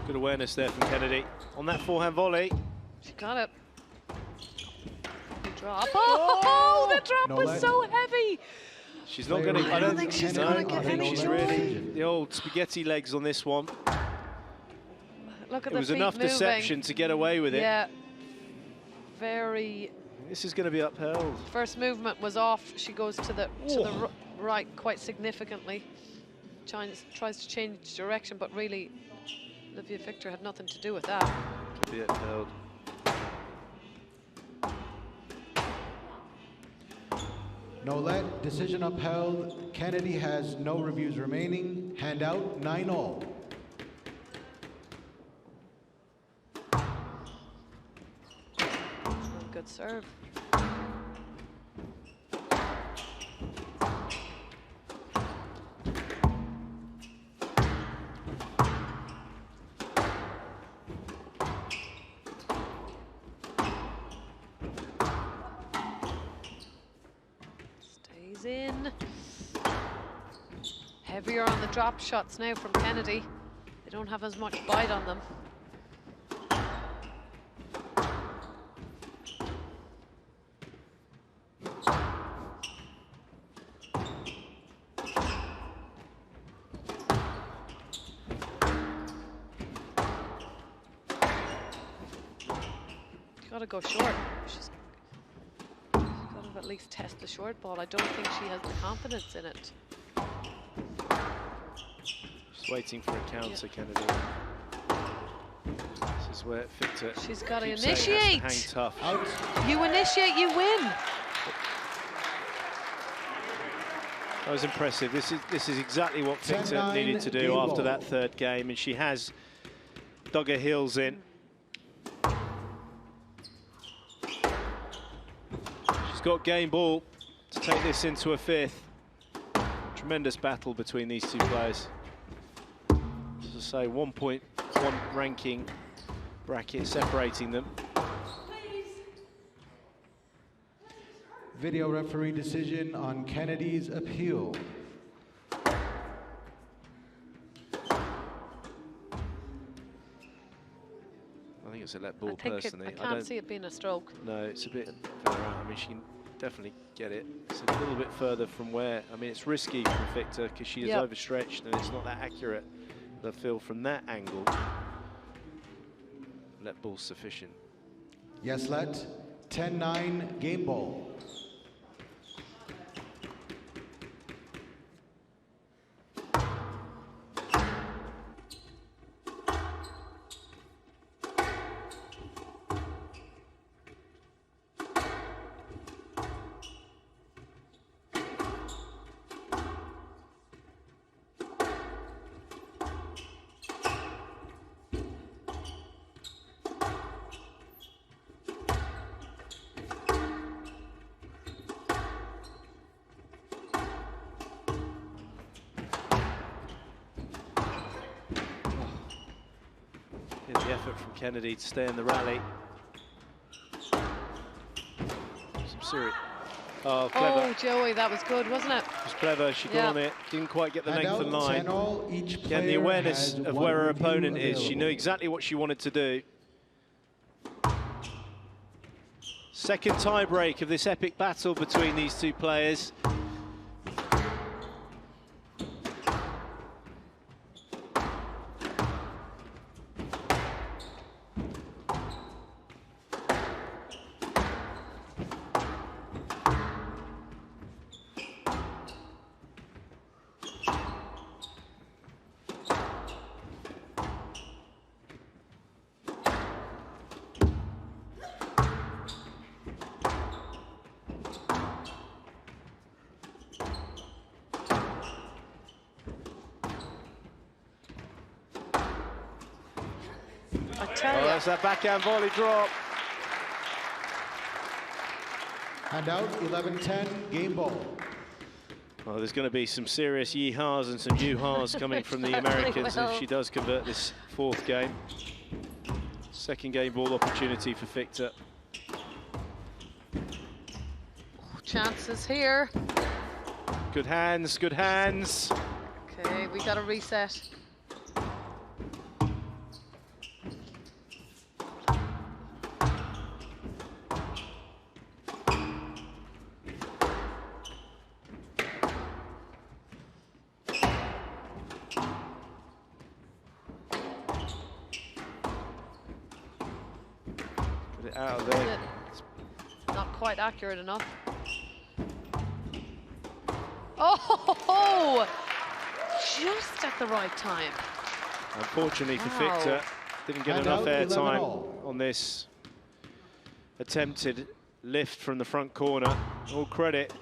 Good awareness there from Kennedy on that forehand volley. She got it. Drop. Oh, the drop No was lead. so heavy. She's not Player going to. I don't think she's no, gonna get I think any she's joy. really the old spaghetti legs on this one. Look at It the was feet enough moving. deception to get away with it. Yeah. Very. This is going to be upheld. First movement was off. She goes to the Oh. right quite significantly. Tries to change direction, but really, Olivia Fiechter had nothing to do with that. Could be upheld. No let. Decision upheld. Kennedy has no reviews remaining. Handout 9-all. Good serve. Stays in. Heavier on the drop shots now from Kennedy. They don't have as much bite on them. Got to go short. She's got to at least test the short ball. I don't think she has the confidence in it. Just waiting for a counter, Kennedy. This is where Fiechter. She's got to keeps saying has to initiate. hang tough. Out. You initiate, you win. That was impressive. This is exactly what Fiechter 10-9 needed to do game after ball. that third game, and she has dug her heels in. She's got game ball to take this into a fifth. Tremendous battle between these two players. As I say, 1.1 ranking bracket separating them. Video referee decision on Kennedy's appeal. I think it's a let ball I think personally. I can't see it being a stroke. No, it's a bit further out. I mean, she can definitely get it. It's a little bit further from where. I mean, it's risky from Fiechter because she is Yep. overstretched and it's not that accurate. The feel from that angle. Let ball sufficient. Yes, let. 10-9 game ball. Kennedy to stay in the rally. Some serious. Oh, clever. Oh, Joey, that was good, wasn't it? It was clever. She got on it. Didn't quite get the length of line. Again, the awareness of where her opponent is. She knew exactly what she wanted to do. Second tie break of this epic battle between these two players. That's that backhand volley drop. And out, 11-10, game ball. Well, there's going to be some serious yee-haws and some yoo-haws coming from the Americans if she does convert this fourth game. Second game ball opportunity for Fiechter. Chances here. Good hands, good hands. Okay, we got a reset. Out of there. Not quite accurate enough. Oh, just at the right time. Unfortunately for Fiechter, didn't get enough airtime on this attempted lift from the front corner. All credit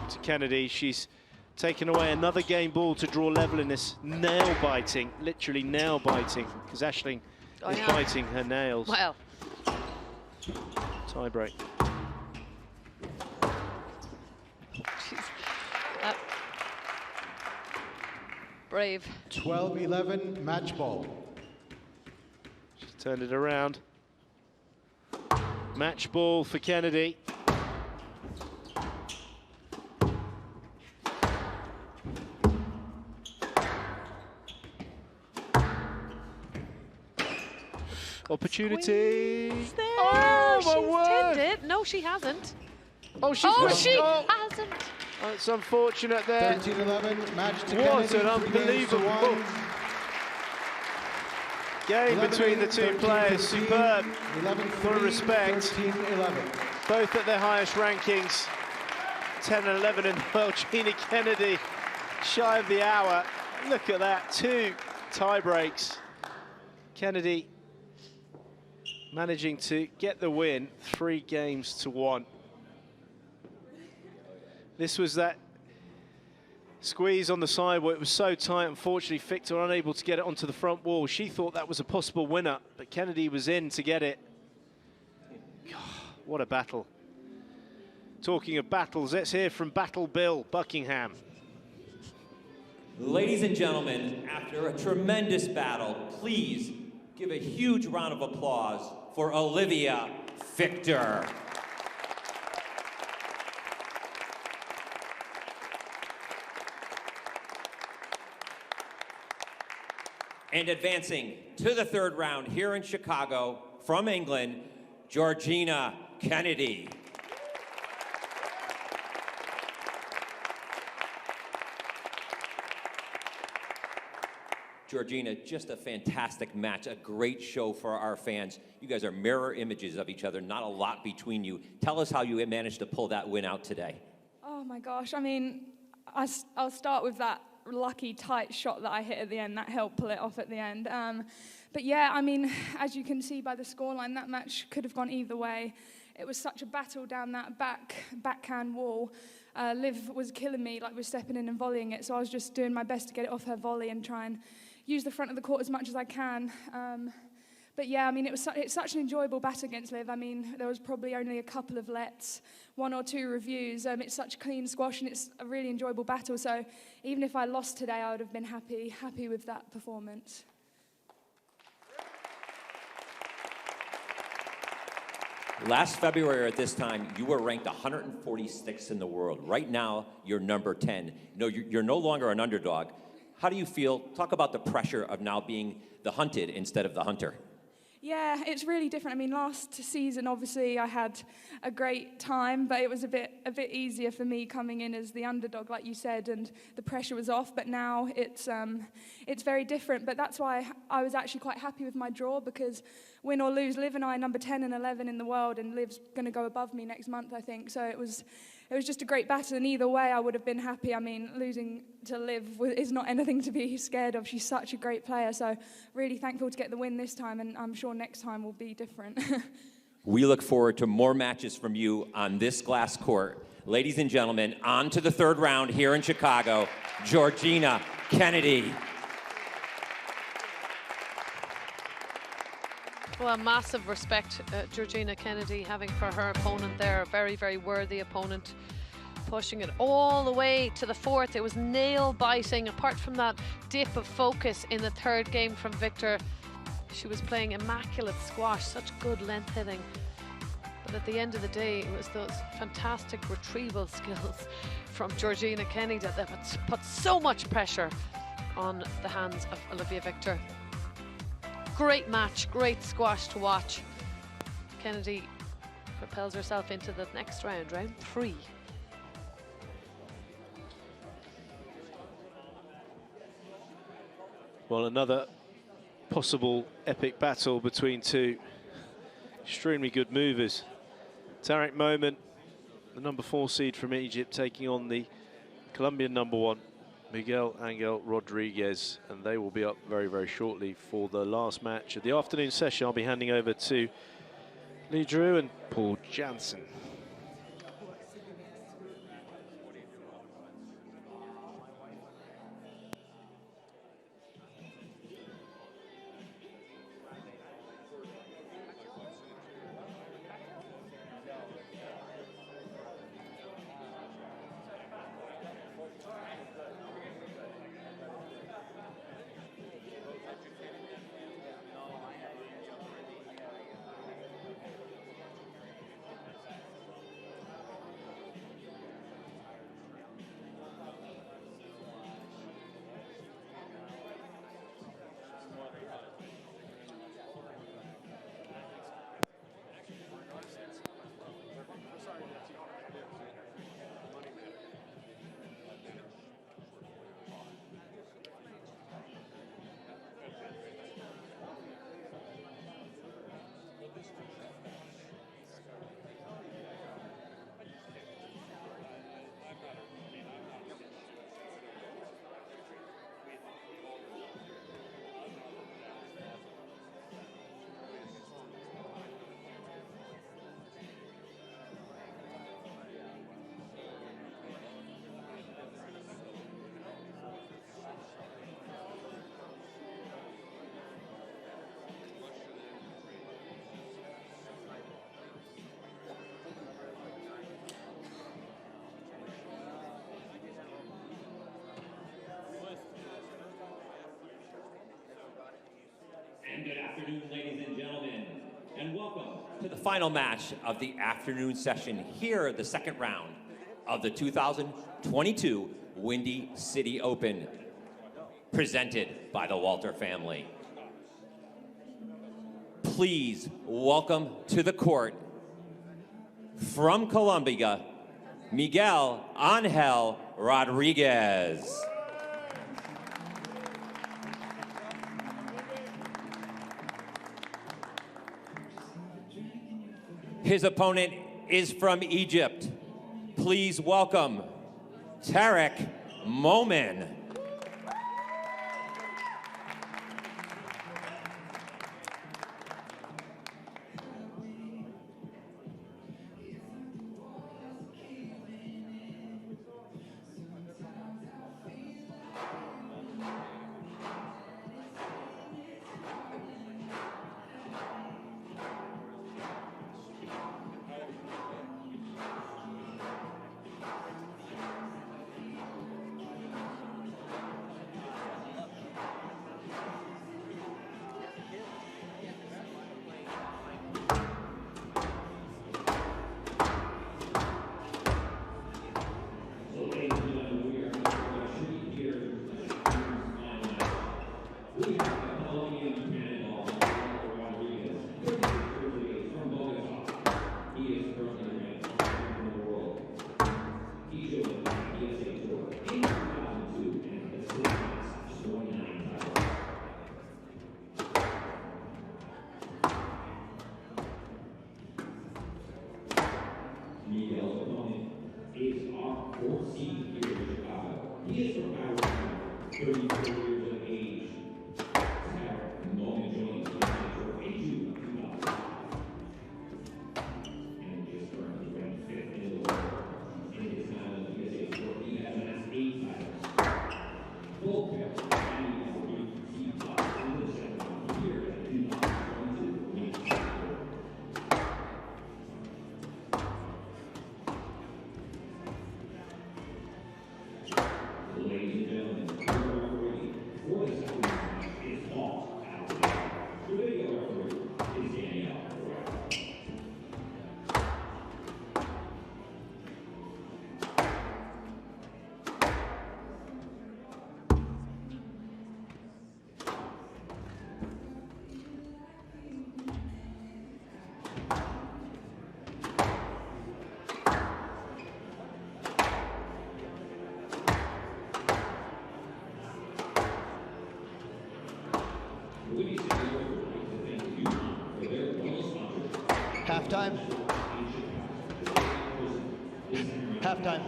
to Kennedy. She's taken away another game ball to draw level in this nail-biting, literally nail-biting, because Aisling is biting her nails. Well. Tie break. Brave. 12-11, match ball. She's turned it around. Match ball for Kennedy. Opportunity. Oh, my word. Tinned it. No, she hasn't. Oh, she hasn't. Oh, it's unfortunate there. 13-11, match to What Kennedy, an unbelievable game between the two players. Superb. Full respect. 13-11. Both at their highest rankings. 10 and 11, and Georgina Kennedy shy of the hour. Look at that, 2 tie breaks. Kennedy managing to get the win, 3 games to 1. This was that squeeze on the side where it was so tight. Unfortunately, Fiechter unable to get it onto the front wall. She thought that was a possible winner, but Kennedy was in to get it. God, what a battle. Talking of battles, let's hear from Battle Bill Buckingham. Ladies and gentlemen, after a tremendous battle, please give a huge round of applause for Olivia Fiechter. And advancing to the third round here in Chicago from England, Georgina Kennedy. Georgina, just a fantastic match, a great show for our fans. You guys are mirror images of each other, not a lot between you. Tell us how you managed to pull that win out today. Oh my gosh, I mean, I'll start with that lucky tight shot that I hit at the end. That helped pull it off at the end. But yeah, I mean, as you can see by the scoreline, that match could have gone either way. It was such a battle down that backhand wall. Liv was killing me, like we're stepping in and volleying it, so I was just doing my best to get it off her volley and try and use the front of the court as much as I can. But yeah, I mean, it's such an enjoyable battle against Liv. I mean, there was probably only a couple of lets, 1 or 2 reviews. It's such clean squash, and it's a really enjoyable battle. So even if I lost today, I would have been happy with that performance. Last February at this time, you were ranked 146th in the world. Right now, you're number 10. No, you're no longer an underdog. How do you feel? Talk about the pressure of now being the hunted instead of the hunter. Yeah, it's really different. I mean, last season, obviously, I had a great time, but it was a bit easier for me coming in as the underdog, like you said, and the pressure was off. But now it's very different. But that's why I was actually quite happy with my draw, because win or lose, Liv and I are number 10 and 11 in the world, and Liv's going to go above me next month, I think. So it was just a great battle, and either way, I would have been happy. I mean, losing to Liv is not anything to be scared of. She's such a great player, so really thankful to get the win this time, and I'm sure next time will be different. We look forward to more matches from you on this glass court. Ladies and gentlemen, on to the third round here in Chicago, Georgina Kennedy. Well, massive respect, Georgina Kennedy, having for her opponent there. A very, very worthy opponent, pushing it all the way to the fourth. It was nail-biting. Apart from that dip of focus in the third game from Fiechter, she was playing immaculate squash, such good length hitting. But at the end of the day, it was those fantastic retrieval skills from Georgina Kennedy that put so much pressure on the hands of Olivia Fiechter. Great match, great squash to watch. Kennedy propels herself into the next round, round 3. Well, another possible epic battle between two extremely good movers. Tarek Momen, the number 4 seed from Egypt, taking on the Colombian number 1, Miguel Angel Rodriguez, and they will be up very, very shortly for the last match of the afternoon session. I'll be handing over to Lee Drew and Paul Jansen. And good afternoon, ladies and gentlemen, and welcome to the final match of the afternoon session here, the second round of the 2022 Windy City Open, presented by the Walter family. Please welcome to the court, from Colombia, Miguel Angel Rodriguez. His opponent is from Egypt. Please welcome Tarek Momen. Miguel's opponent is our 4th seed here in Chicago. He is from Arizona, 34 years of age. Tarek, Momen joins the for age 2005. And is currently ranked 5th in the world. In his time on the USA Tour, he has amassed 8 titles. Full pair, and he has reached in the second round here at the 2022 Windy City Open. Ladies and gentlemen, your referee for the second match is Paul Alexander. The video referee is Danielle. Halftime. Halftime.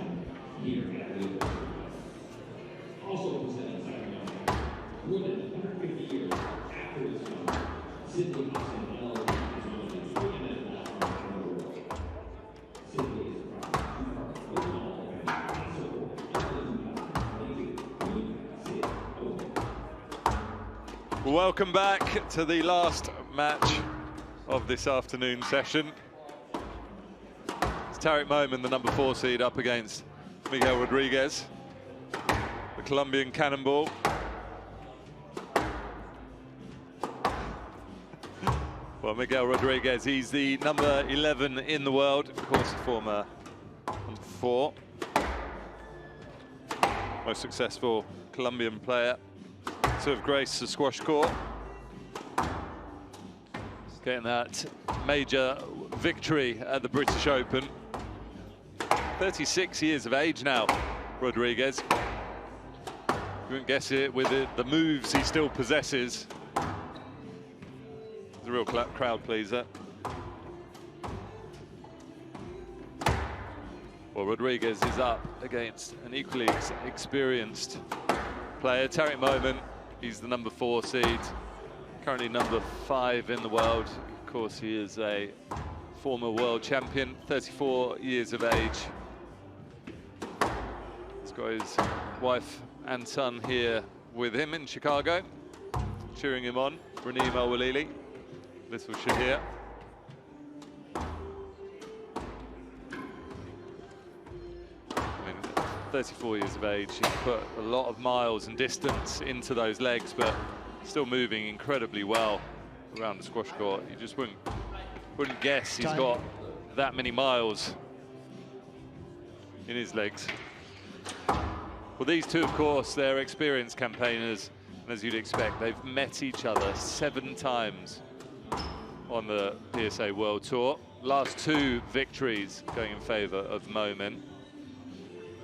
Also presenting Sacramento, more than 150 years after its founding, Sidney Austin LLC is one of the preeminent law firms in the world. Sidney is proud to partner with all and support the 2022 Windy City Open. Welcome back to the last match of this afternoon session. It's Tarek Momen, the number 4 seed, up against Miguel Rodriguez, the Colombian cannonball. Well, Miguel Rodriguez, he's the number 11 in the world, of course, the former number 4. Most successful Colombian player to have graced the squash court. Getting that major victory at the British Open. 36 years of age now, Rodriguez. You wouldn't guess it with the moves he still possesses. He's a real crowd pleaser. Well, Rodriguez is up against an equally experienced player, Tarek Momen. He's the number 4 seed. Currently number 5 in the world. Of course, he is a former world champion, 34 years of age. He's got his wife and son here with him in Chicago, cheering him on. Raneem Al-Walili, little Shahir. I mean, 34 years of age, he's put a lot of miles and distance into those legs, but still moving incredibly well around the squash court. You just wouldn't guess he's got that many miles in his legs. Well, these two, of course, they're experienced campaigners, and as you'd expect, they've met each other 7 times on the PSA World Tour. Last 2 victories going in favor of Momen.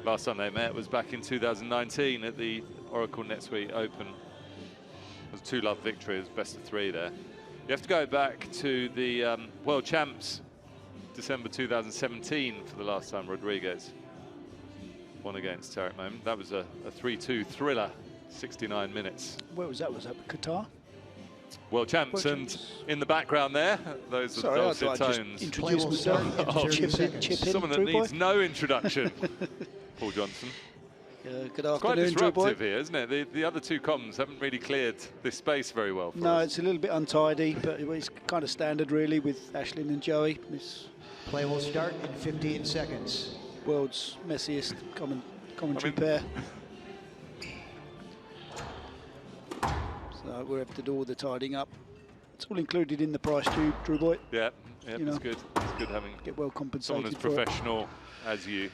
Last time they met was back in 2019 at the Oracle NetSuite Open. It was a 2-love victory, it was best of 3 there. You have to go back to the World Champs, December 2017 for the last time Rodriguez won against Tarek Momen. That was a 3-2 thriller, 69 minutes. Where was that? Was that Qatar? World Champs, and in the background there, those are the dulcet tones. Introduce myself. Chip in, someone that needs no introduction. Paul Johnson. Good It's quite afternoon, Drew Boy. disruptive here, isn't it? The other 2 comms haven't really cleared this space very well for No, us. it's a little bit untidy, but it's kind of standard, really, with Ashlyn and Joey. This Play will start in 15 seconds. world's messiest commentary pair. So we have to do all the tidying up. It's all included in the price too, Drew Boy. Yeah, You know, it's good. It's good having Get well someone compensated as for it. professional as you.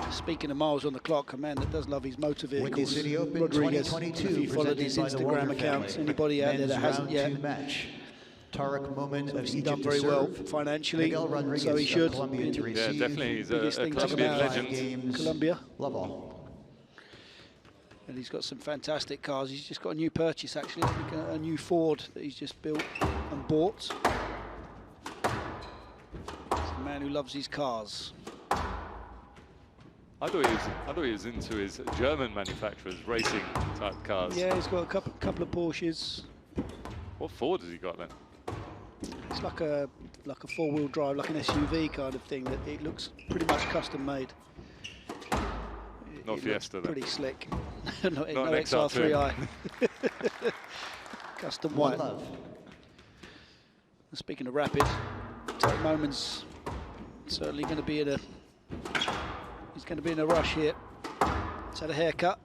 Speaking of miles on the clock, a man that does love his motor Windy vehicles, City Open Rodriguez. 2022, If you followed his presented by the Instagram Walter accounts, family. anybody out there that Men's hasn't round yet, 2 match. Tarek Momen of obviously Egypt done to very well serve. financially, Miguel Rodriguez so he of should. Colombia to Yeah, receive. definitely. He's biggest a thing to Colombian come out of legend. Games Colombia. Love all. And he's got some fantastic cars. He's just got a new purchase, actually, I think a new Ford that he's just built and bought. He's a man man who loves his cars. I thought he was into his German manufacturers, racing type cars. Yeah, he's got a couple of Porsches. What Ford has he got then? It's like a four-wheel drive, like an SUV kind of thing. That it looks pretty much custom made. Not Fiesta then. Pretty slick. no an XR3i. Custom white. Love. Speaking of rapid, Tarek Momen's certainly going to be in a. He's going to be in a rush here. He's had a haircut.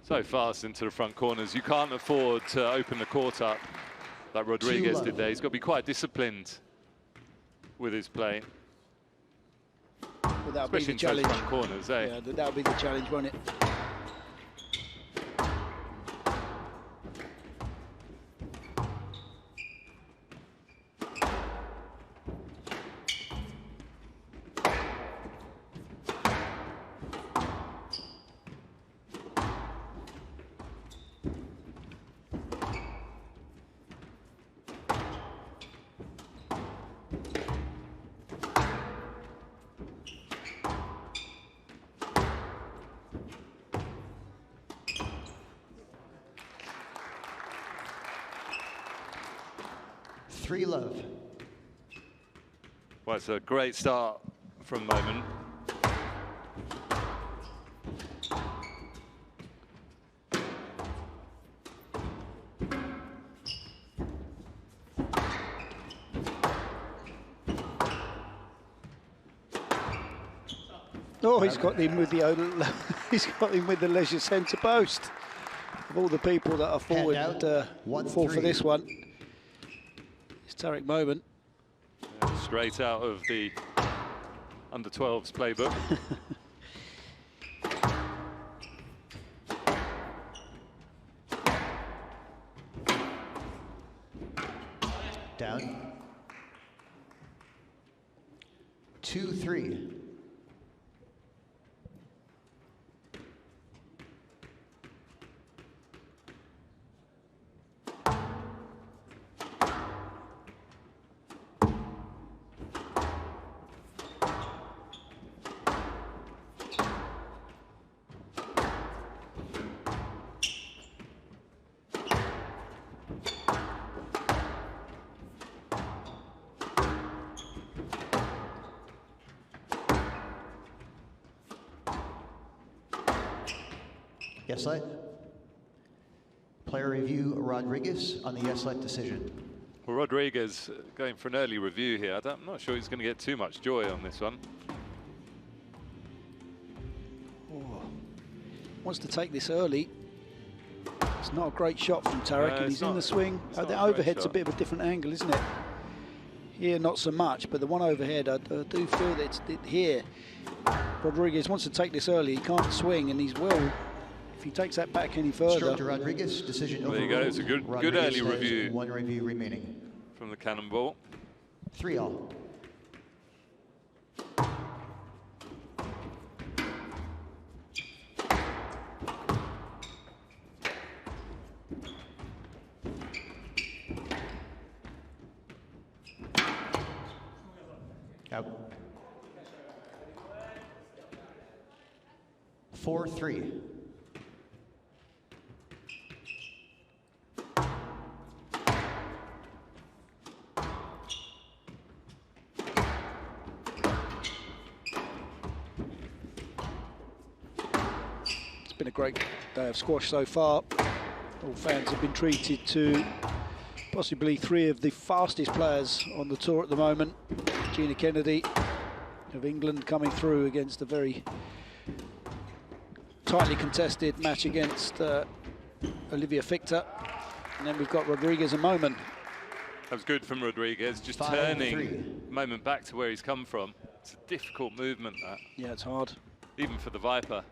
So fast into the front corners. You can't afford to open the court up like Rodriguez did there. He's got to be quite disciplined with his play. Well, that'll be Especially the challenge. into those front corners, eh? Yeah, that'll be the challenge, won't it? Love. Well, it's a great start from Momen. Oh, he's got him with the he's got him with the leisure centre post. Of all the people that are forward fall for this one, it's Tarek Momen. Yeah, straight out of the under-12s playbook. Down. 2-3. Yes, light. Player review, Rodriguez on the yes, light decision. Well, Rodriguez going for an early review here. I'm not sure he's going to get too much joy on this one. Oh, wants to take this early. It's not a great shot from Tarek, and he's in the swing. The overhead's a bit of a different angle, isn't it? Here, not so much, but the one overhead, I do feel that it's here. Rodriguez wants to take this early. He can't swing, and he's well. If he takes that back any further. Stroke to Rodriguez, decision There you go. It's a good early review. One review remaining. From the cannonball. 3-all. Out. 4-3. It's been a great day of squash so far. All fans have been treated to possibly three of the fastest players on the tour at the moment. Georgina Kennedy of England coming through against a very tightly contested match against Olivia Fiechter. And then we've got Rodriguez and Momen. That was good from Rodriguez, just 5-3. turning Momen back to where he's come from. It's a difficult movement, that. Yeah, it's hard. Even for the Viper.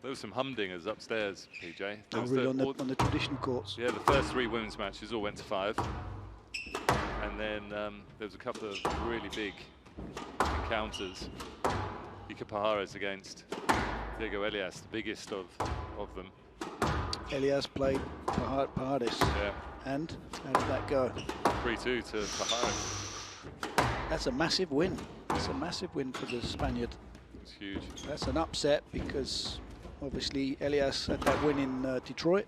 There were some humdingers upstairs, PJ. Really on the traditional courts. Yeah, the first three women's matches all went to 5. And then there was a couple of really big encounters. Ika Pajares against Diego Elias, the biggest of them. Elias played Pajares. Yeah. And how did that go? 3-2 to Tarek. That's a massive win. That's a massive win for the Spaniard. It's huge. That's an upset because obviously Elias had that win in Detroit.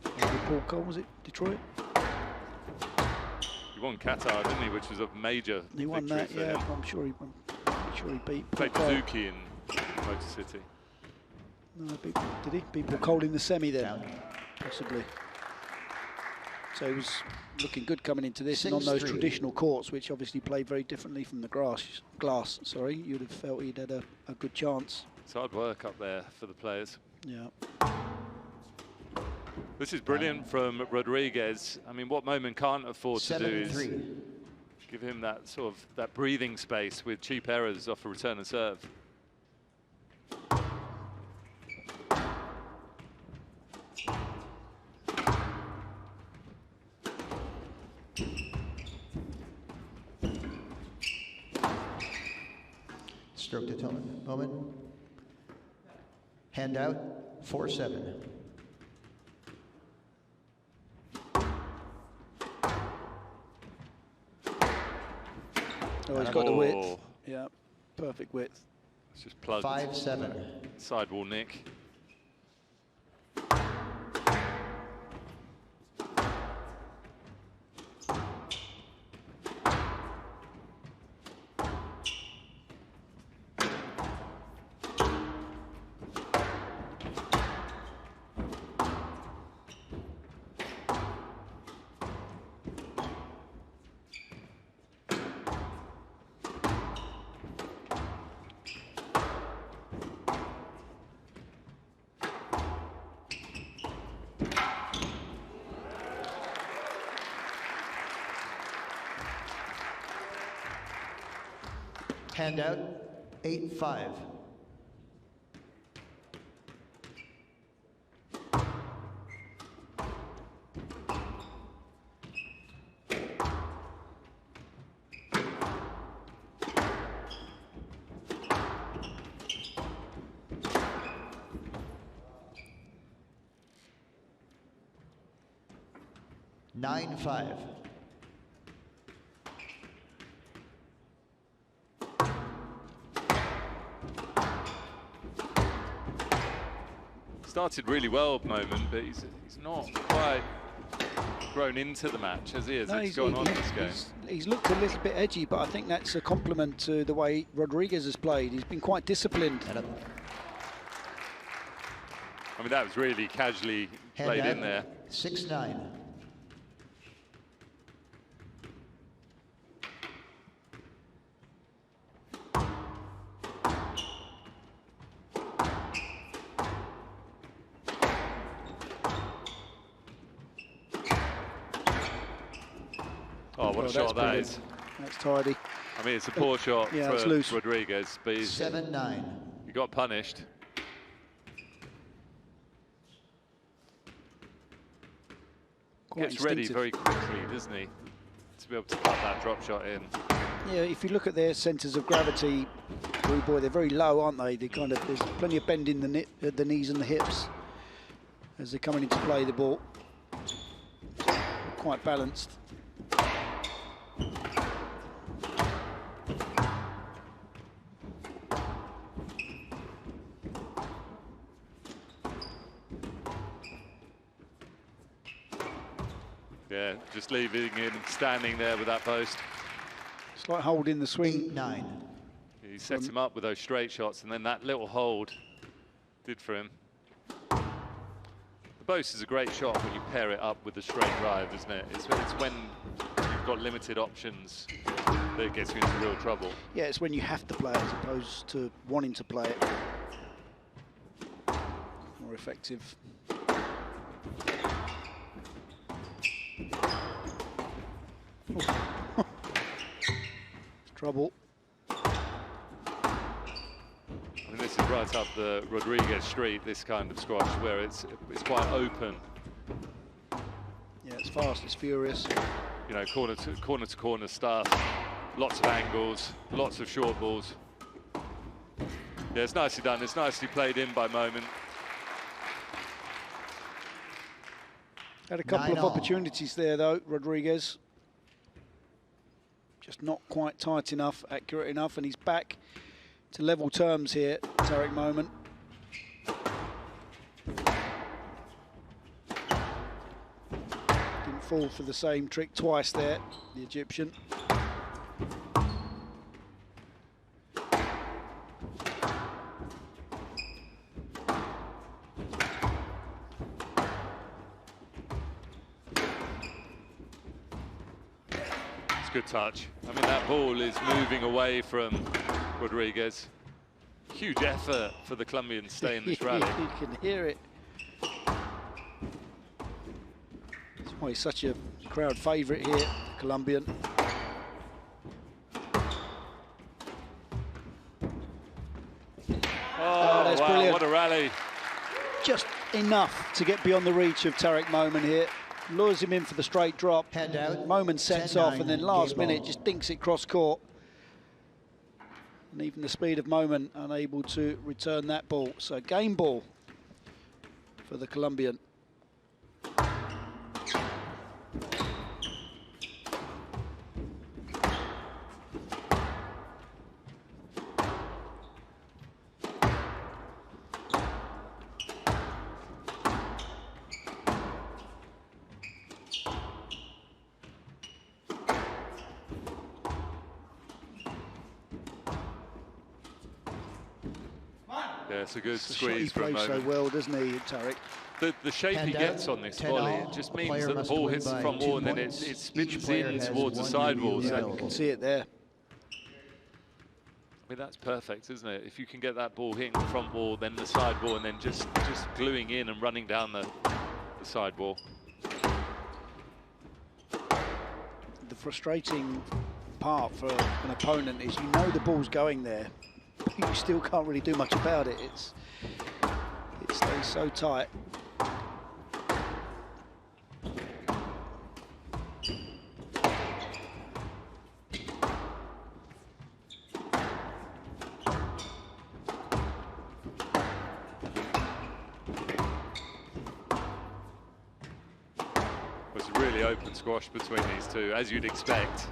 Paul Cole, was it Detroit? He won Qatar, didn't he? Which was a major He won victory that, for yeah. him. I'm sure he beat Paul Played Cole. Suzuki in Motor City. No, did he? Beat Paul Cole in the semi then? Possibly. So he was looking good coming into this, and on those 6-3. traditional courts, which obviously play very differently from the glass. Sorry, you'd have felt he'd had a good chance. It's hard work up there for the players. Yeah. This is brilliant from Rodriguez. I mean, what Momen can't afford to do is 7-3. give him that sort of that breathing space with cheap errors off a return and serve. Stroke to tone. Moment. Hand out. 4-7. Oh, he's got the width. Oh. Yeah, perfect width. It's just plugged. 5-7. Sidewall nick. Hand out. 8-5. Nine, 5. Started really well, Moment, but he's not quite grown into the match as he is. No, It's gone on this game. He's looked a little bit edgy, but I think that's a compliment to the way Rodriguez has played. He's been quite disciplined. I mean, that was really casually Hand played out. in there. 6-9. Oh, what a shot that is. That's tidy. I mean, it's a poor shot Yeah, it's for loose. Rodriguez, but he 7-9. got punished. Quite Gets ready instinctive. very quickly, doesn't he? To be able to cut that drop shot in. Yeah, if you look at their centres of gravity, boy, they're very low, aren't they? They kind of, there's plenty of bend in the knees and the hips as they're coming into play the ball. Quite balanced. Yeah, just leaving him standing there with that post. It's like holding the swing. 8-9. He sets him up with those straight shots, and then that little hold did for him. The post is a great shot when you pair it up with the straight drive, isn't it? It's when you've got limited options that it gets you into real trouble. Yeah, it's when you have to play it as opposed to wanting to play it. More effective. Trouble. I mean, this is right up the Rodriguez street, this kind of squash, where it's quite open. Yeah, it's fast, it's furious. You know, corner to corner stuff, lots of angles, lots of short balls. Yeah, it's nicely done. It's nicely played in by Momen. Had a couple of 9-all. opportunities there, though, Rodriguez. Just not quite tight enough, accurate enough, and he's back to level terms here, Tarek Momen. Didn't fall for the same trick twice there, the Egyptian. Good touch. I mean, that ball is moving away from Rodriguez. Huge effort for the Colombians to stay in this rally. You can hear it. That's why he's such a crowd favourite here, the Colombian. Oh, that's wow, brilliant. what a rally. Just enough to get beyond the reach of Tarek Momen here. Lures him in for the straight drop. Handout. Momen sets 10-9, off, and then last game minute ball. just dinks it cross court. And even the speed of Momen unable to return that ball. So game ball for the Colombian. Yeah, it's a good The shot he squeeze from plays so Momen. well, doesn't he, Tarek? The shape he Handout, gets on this 10 volley, all. it just The means player that the must ball win hits the by front 2 wall and then points. it Each spins player in has towards the 1 sidewall. UV So, medal. You can see it there. I mean, that's perfect, isn't it? If you can get that ball hitting the front wall, then the side wall, and then just gluing in and running down the side wall. The frustrating part for an opponent is you know the ball's going there, but you still can't really do much about it. It stays so tight. It's a really open squash between these two, as you'd expect.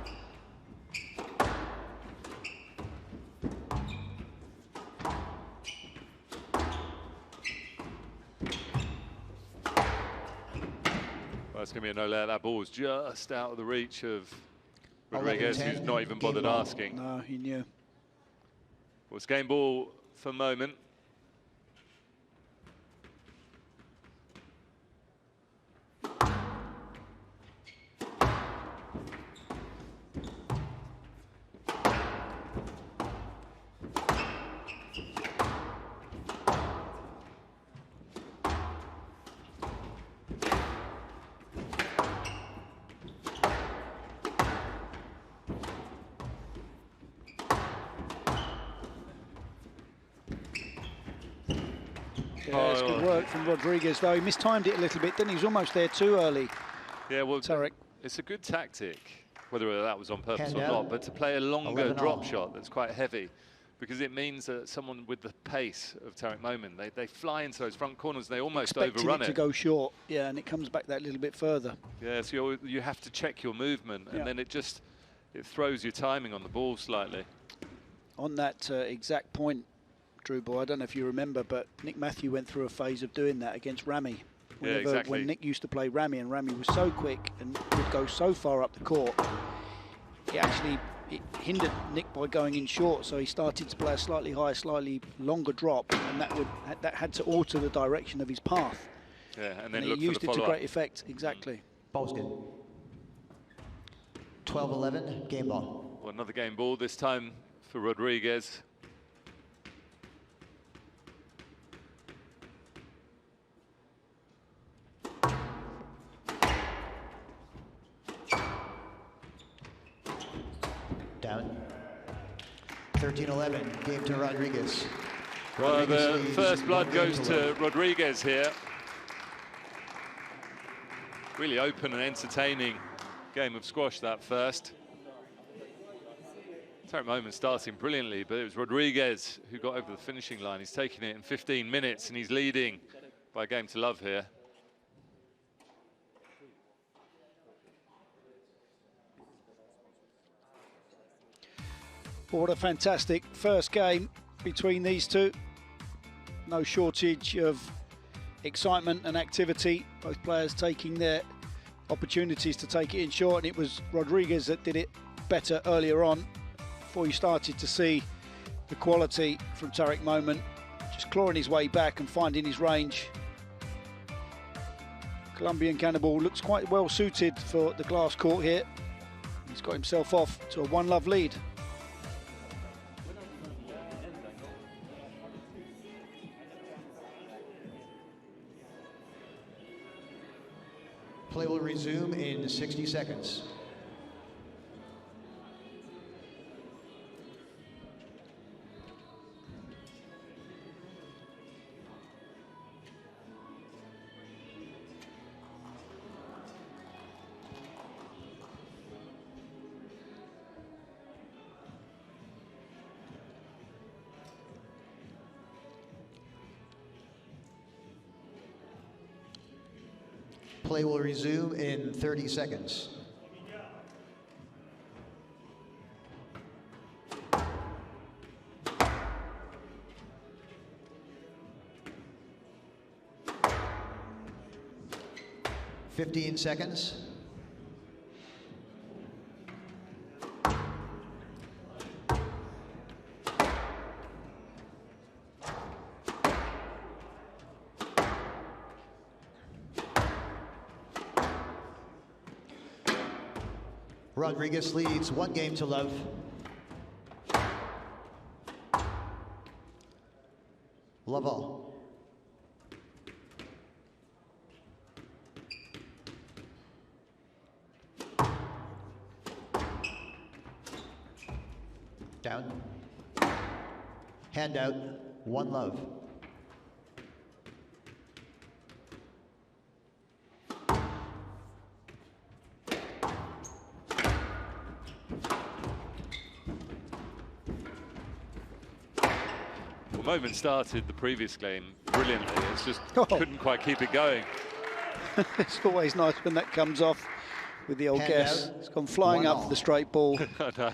Well, it's going to be a no-let. That ball was just out of the reach of Rodriguez, 11-10, who's not even game bothered ball. asking. No, he knew. Well, it's game ball for Momen. Yeah, it's good work from Rodriguez, though. He mistimed it a little bit, didn't he? He was almost there too early, Yeah, well, Tarek. it's a good tactic, whether that was on purpose Hand or out. not, but to play a longer 11 drop all. shot that's quite heavy, because it means that someone with the pace of Tarek Momen, they fly into those front corners, they almost Expecting overrun it to go short, yeah, and it comes back that little bit further. Yeah, so you have to check your movement, and Yeah. then it throws your timing on the ball slightly. On that exact point, Drew Boy, I don't know if you remember, but Nick Matthew went through a phase of doing that against Rami. Yeah, exactly. When Nick used to play Rami, and Rami was so quick and would go so far up the court, it hindered Nick by going in short, so he started to play a slightly higher, slightly longer drop, and that had to alter the direction of his path. Yeah, and then he look for used the it to follow-up. great effect, exactly. Ball's good. 12-11, game ball. Well, another game ball, this time for Rodriguez. Down. 13-11, game to Rodriguez. Well, Rodriguez the leads first blood 1 game goes to love. Rodriguez here. Really open and entertaining game of squash, that first. Tarek Momen starting brilliantly, but it was Rodriguez who got over the finishing line. He's taking it in 15 minutes, and he's leading by a game to love here. Well, what a fantastic first game between these two. No shortage of excitement and activity. Both players taking their opportunities to take it in short, and it was Rodriguez that did it better earlier on before you started to see the quality from Tarek Momen, just clawing his way back and finding his range. Colombian Cannibal looks quite well suited for the glass court here. He's got himself off to a 1-love lead. Play will resume in 60 seconds. Play will resume in 30 seconds. Fifteen seconds. Rodriguez leads 1-0. Love all. Down. Hand out. 1-love. Momen started the previous game brilliantly. It's just couldn't quite keep it going. It's always nice when that comes off with the old guess. It's gone flying up for the straight ball. I know.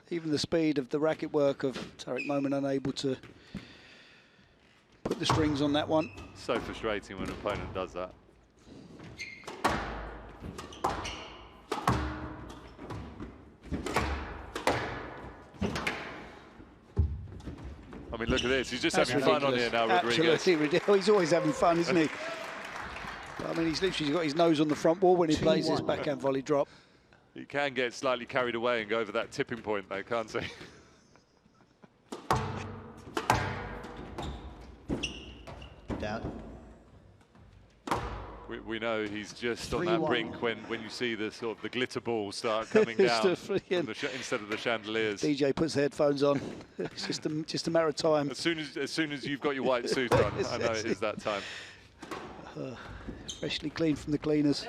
Even the speed of the racket work of Tarek Momen unable to put the strings on that one. So frustrating when an opponent does that. I mean, look at this. He's just That's having ridiculous. fun on here now, Rodriguez. Absolutely ridiculous. He's always having fun, isn't he? I mean, he's literally got his nose on the front wall when he plays this backhand volley drop. He can get slightly carried away and go over that tipping point, though, can't he? Down. We know he's just on that brink when you see the sort of the glitter balls start coming down instead of the chandeliers. DJ puts the headphones on. It's just a matter of time. As soon as you've got your white suit on, I know it is that time. Freshly cleaned from the cleaners.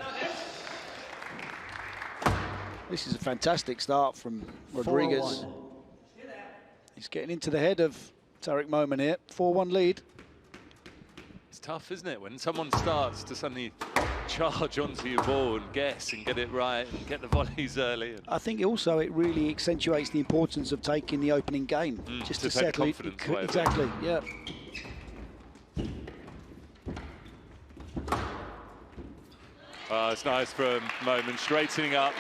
This is a fantastic start from Rodriguez. He's getting into the head of Tarek Momen here. 4-1 lead. It's tough, isn't it, when someone starts to suddenly charge onto your ball and guess and get it right and get the volleys early. I think also it really accentuates the importance of taking the opening game, just to settle it. Exactly, yeah. It's nice from Momen, straightening up.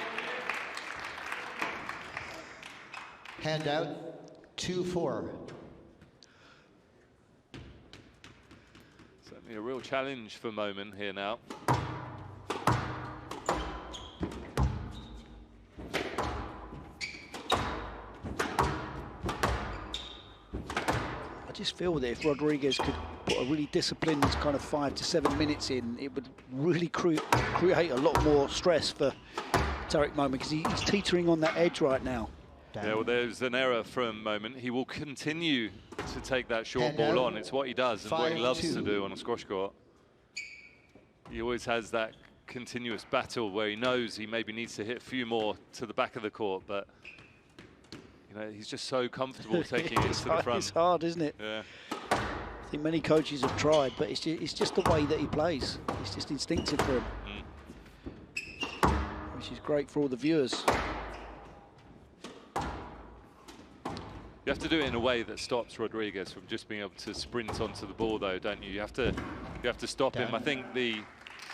Hand out. 2-4. Certainly a real challenge for Momen here now. I just feel that if Rodriguez could put a really disciplined kind of 5 to 7 minutes in, it would really create a lot more stress for Tarek Momen, because he's teetering on that edge right now. Yeah, well, there's an error from Momen. He will continue to take that short ball on. It's what he does and what he loves to do on a squash court. He always has that continuous battle where he knows he maybe needs to hit a few more to the back of the court, but you know, he's just so comfortable taking it to the front. It's hard, isn't it? Yeah. I think many coaches have tried, but it's just the way that he plays. It's just instinctive for him, which is great for all the viewers. have to do it in a way that stops Rodriguez from just being able to sprint onto the ball, though, don't you? You have to stop him. I think the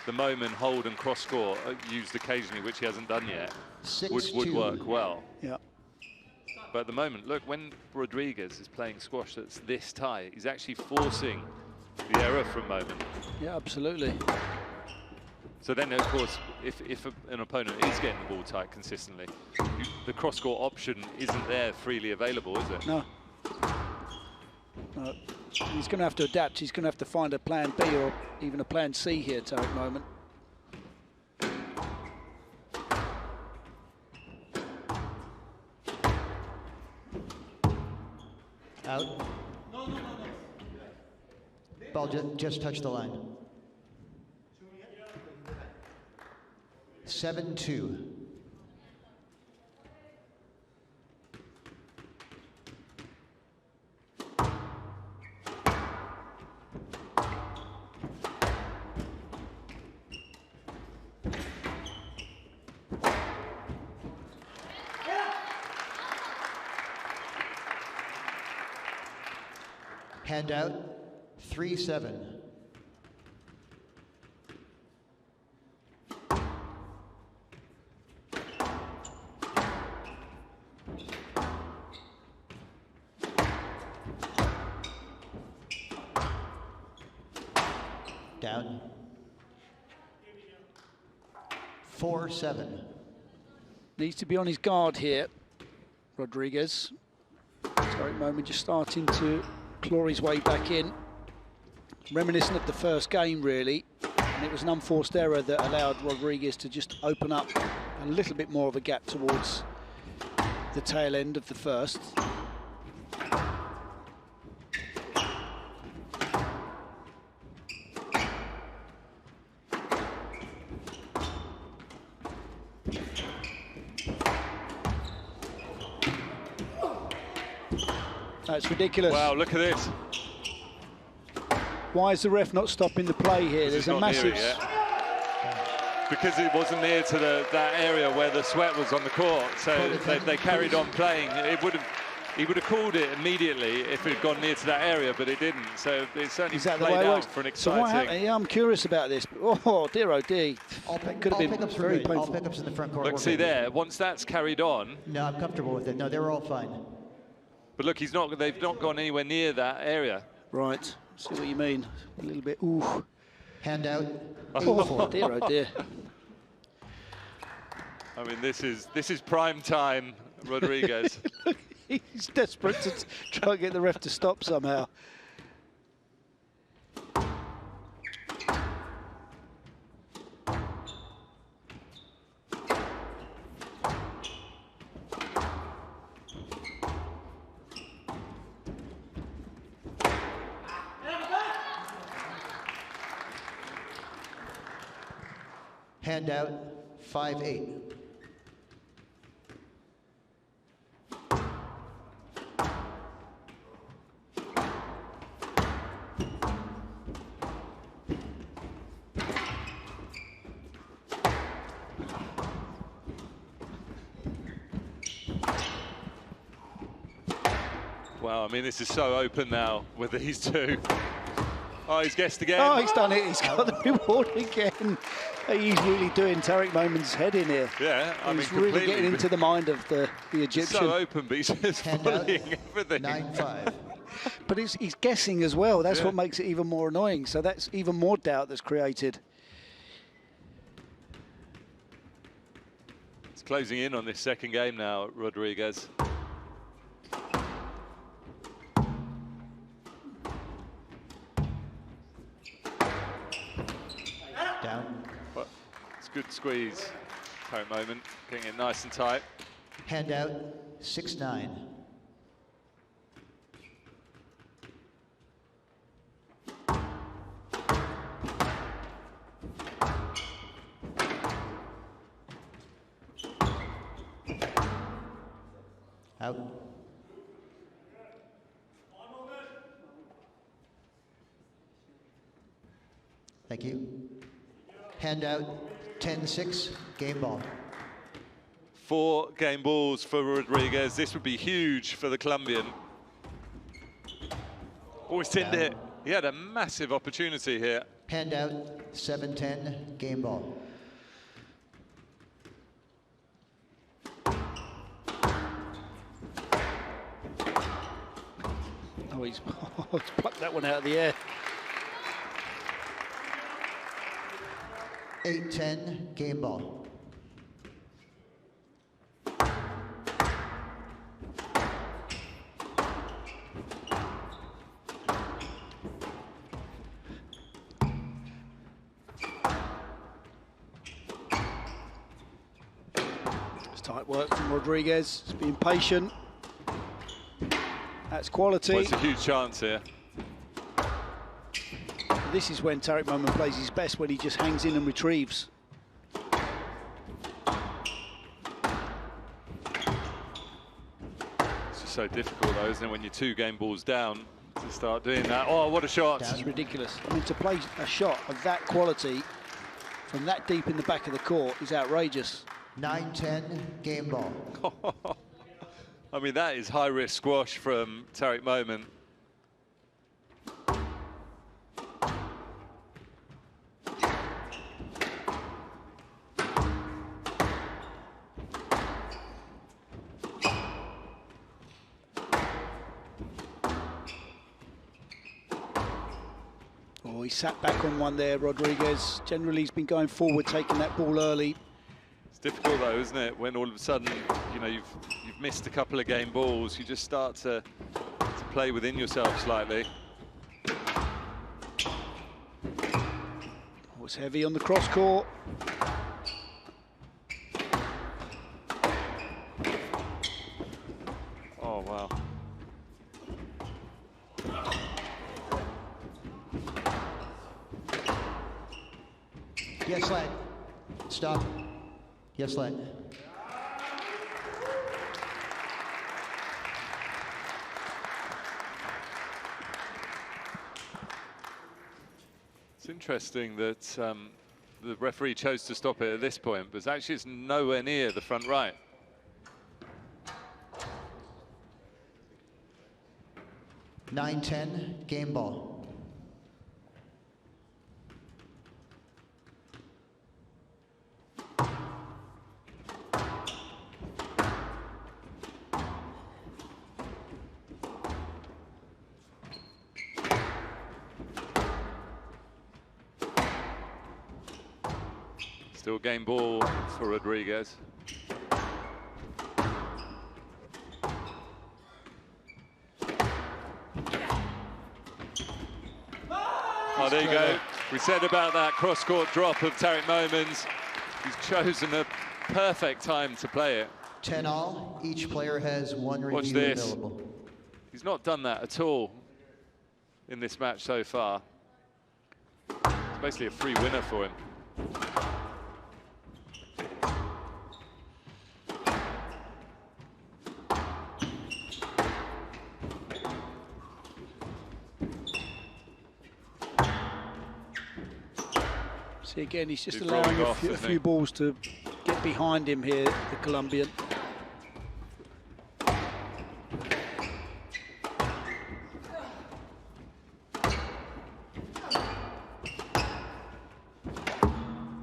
Momen hold and cross court used occasionally, which he hasn't done yet, would work well. Yeah. But at the moment, look, when Rodriguez is playing squash that's this tight, he's actually forcing the error from Momen. Yeah, absolutely. So then, of course, if an opponent is getting the ball tight consistently, the cross-court option isn't there freely available, is it? No. No. He's going to have to adapt. He's going to have to find a plan B or even a plan C here, Tarek Momen. Out. No. Ball just touched the line. 7-2. Hand out, 3-7. Down. 4-7. Needs to be on his guard here, Rodriguez. Tarek Momen just starting to claw his way back in. Reminiscent of the first game, really. And it was an unforced error that allowed Rodriguez to just open up a little bit more of a gap towards the tail end of the first. That's ridiculous. Wow, look at this. Why is the ref not stopping the play here? There's a massive... Because it wasn't near to that area where the sweat was on the court, so they carried on playing. He would have called it immediately if it had gone near to that area, but it didn't. So it certainly played out for an exciting... So what happened? Yeah, I'm curious about this. Oh dear, oh dear. That could have been very painful. All pickups in the front court. Look, see there. Once that's carried on. No, I'm comfortable with it. No, they were all fine. But look, they've not gone anywhere near that area. Right. See what you mean. A little bit. Ooh. Hand out. Oh dear, oh dear. I mean, this is prime time, Rodriguez. He's desperate to try and get the ref to stop somehow. Hand out, 5-8. Wow, I mean, this is so open now with these two. Oh, he's guessed again. Oh, he's done it. He's got the reward again. He's really doing Tarek Momen's head in here. Yeah, I mean, he's really getting into the mind of the Egyptian. So open, but he's just bullying everything. 9-5. But he's guessing as well. That's what makes it even more annoying. So that's even more doubt that's created. It's closing in on this second game now, Rodriguez. Down. But it's a good squeeze. Tarek Momen, getting it nice and tight. Hand out, 6-9. Out. Thank you. Hand out, 10-6, game ball. 4 game balls for Rodriguez. This would be huge for the Colombian. Always tinned it. He had a massive opportunity here. Hand out, 7-10, game ball. Oh, he's plucked that one out of the air. 8-10, game ball. It's tight work from Rodriguez. He's being patient. That's quality. Well, it's a huge chance here. This is when Tarek Momen plays his best, when he just hangs in and retrieves. It's just so difficult, though, isn't it, when you're 2 game balls down to start doing that. Oh, what a shot. It's ridiculous. I mean, to play a shot of that quality from that deep in the back of the court is outrageous. 9-10, game ball. I mean, that is high-risk squash from Tarek Momen. Oh, he sat back on one there, Rodriguez. Generally, he's been going forward, taking that ball early. It's difficult, though, isn't it? When all of a sudden, you know, you've missed a couple of game balls, you just start to play within yourself slightly. Oh, it's heavy on the cross court. Oh, wow. Yes, lad. Stop. Yes, lad. It's interesting that the referee chose to stop it at this point, but actually it's nowhere near the front right. 9-10, game ball. Still game ball for Rodriguez. Oh, there you go. We said about that cross-court drop of Tarek Momen's. He's chosen a perfect time to play it. 10 all. Each player has 1 review Watch this. available. He's not done that at all in this match so far. It's basically a free winner for him. See, again, he's just He's allowing rolling a off, few, isn't he? few balls to get behind him here, the Colombian.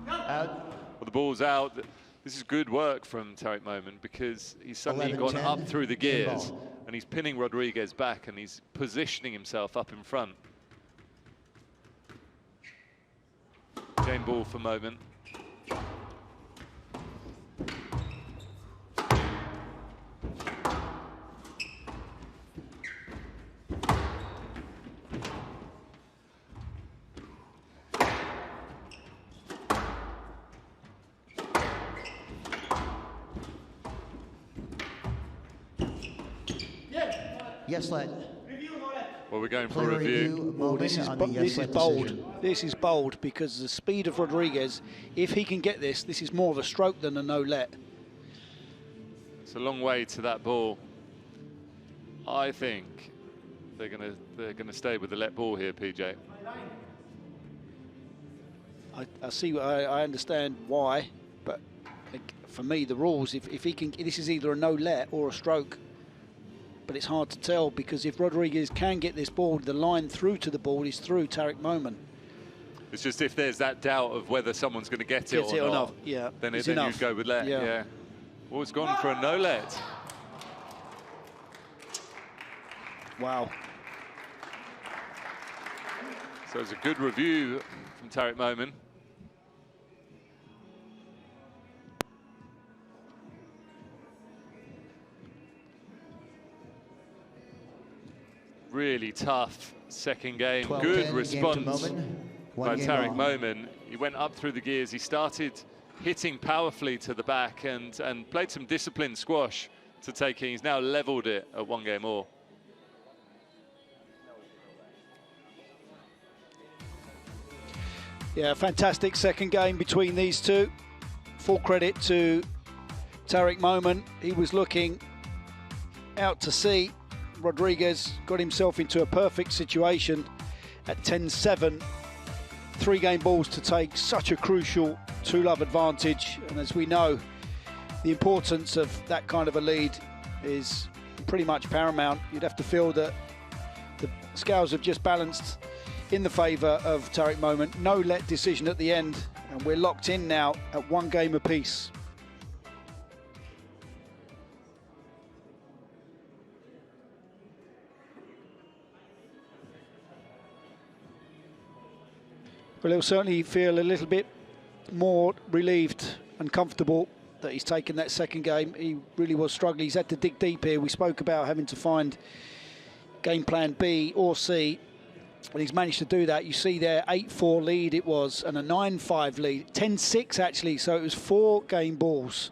Well, the ball's out. This is good work from Tarek Momen because he's suddenly 11-10, gone up through the game gears ball. and he's pinning Rodriguez back and he's positioning himself up in front. Game ball for Momen. Yes, lad. Well, we're going for Player a review. Momen This is, on the yes, lad bold. decision. This is bold because the speed of Rodriguez, if he can get this, this is more of a stroke than a no-let. It's a long way to that ball. I think they're gonna stay with the let ball here, PJ. I see, I understand why, but for me, the rules, if he can, this is either a no-let or a stroke. but it's hard to tell because if Rodriguez can get this ball, the line through to the ball is through Tarek Momen. It's just if there's that doubt of whether someone's going to get it or not, yeah, then you go with let. Yeah. Oh, it's gone for a no let. Wow. So it's a good review from Tarek Momen. Really tough second game. Good response by Tarek Momen. He went up through the gears. He started hitting powerfully to the back and played some disciplined squash to take it. He's now leveled it at 1 game all. Yeah, fantastic second game between these two. Full credit to Tarek Momen. He was looking out to sea. Rodriguez got himself into a perfect situation at 10-7. 3 game balls to take such a crucial 2-love advantage. And as we know, the importance of that kind of a lead is pretty much paramount. You'd have to feel that the scales have just balanced in the favour of Tarek Momen. No let decision at the end, and we're locked in now at 1 game apiece. Well, he'll certainly feel a little bit more relieved and comfortable that he's taken that second game. He really was struggling. He's had to dig deep here. We spoke about having to find game plan B or C, and he's managed to do that. You see there, 8-4 lead it was, and a 9-5 lead. 10-6 actually, so it was 4 game balls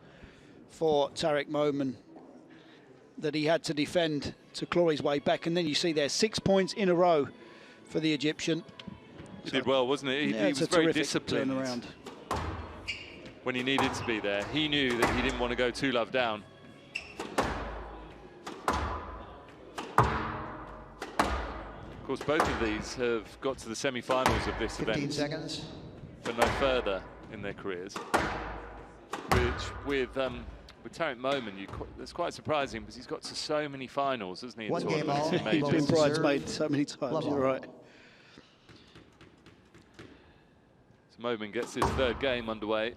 for Tarek Momen that he had to defend to claw his way back. And then you see there, 6 points in a row for the Egyptian. He did well, wasn't it? He was very disciplined turnaround when he needed to be there. He knew that he didn't want to go 2-love down. Of course, both of these have got to the semi-finals of this 15 event, seconds. but no further in their careers. Which, with Tarek Momen, that's quite surprising because he's got to so many finals, hasn't he? One game all. He's been bridesmaid so many times, you're right. So Momen gets his 3rd game underway.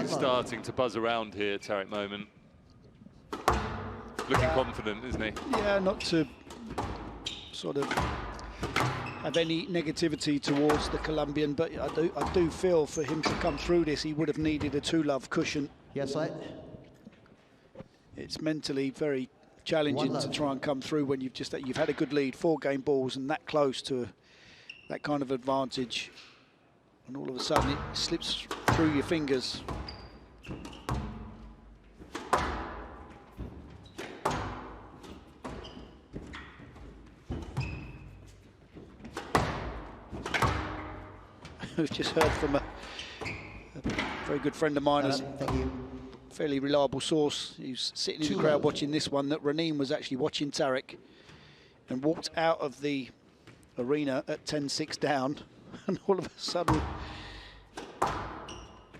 He's starting to buzz around here, Tarek Momen. Looking confident, isn't he? Yeah, not to sort of have any negativity towards the Colombian, but I do feel for him to come through this, he would have needed a 2-love cushion. Yes, let. It's mentally very challenging to try and come through when you've had a good lead, 4 game balls, and that close to that kind of advantage, and all of a sudden it slips through your fingers. We've just heard from a very good friend of mine, Thank you. fairly reliable source. He was sitting in the crowd watching this one, that Raneem was actually watching Tarek and walked out of the arena at 10-6 down, and all of a sudden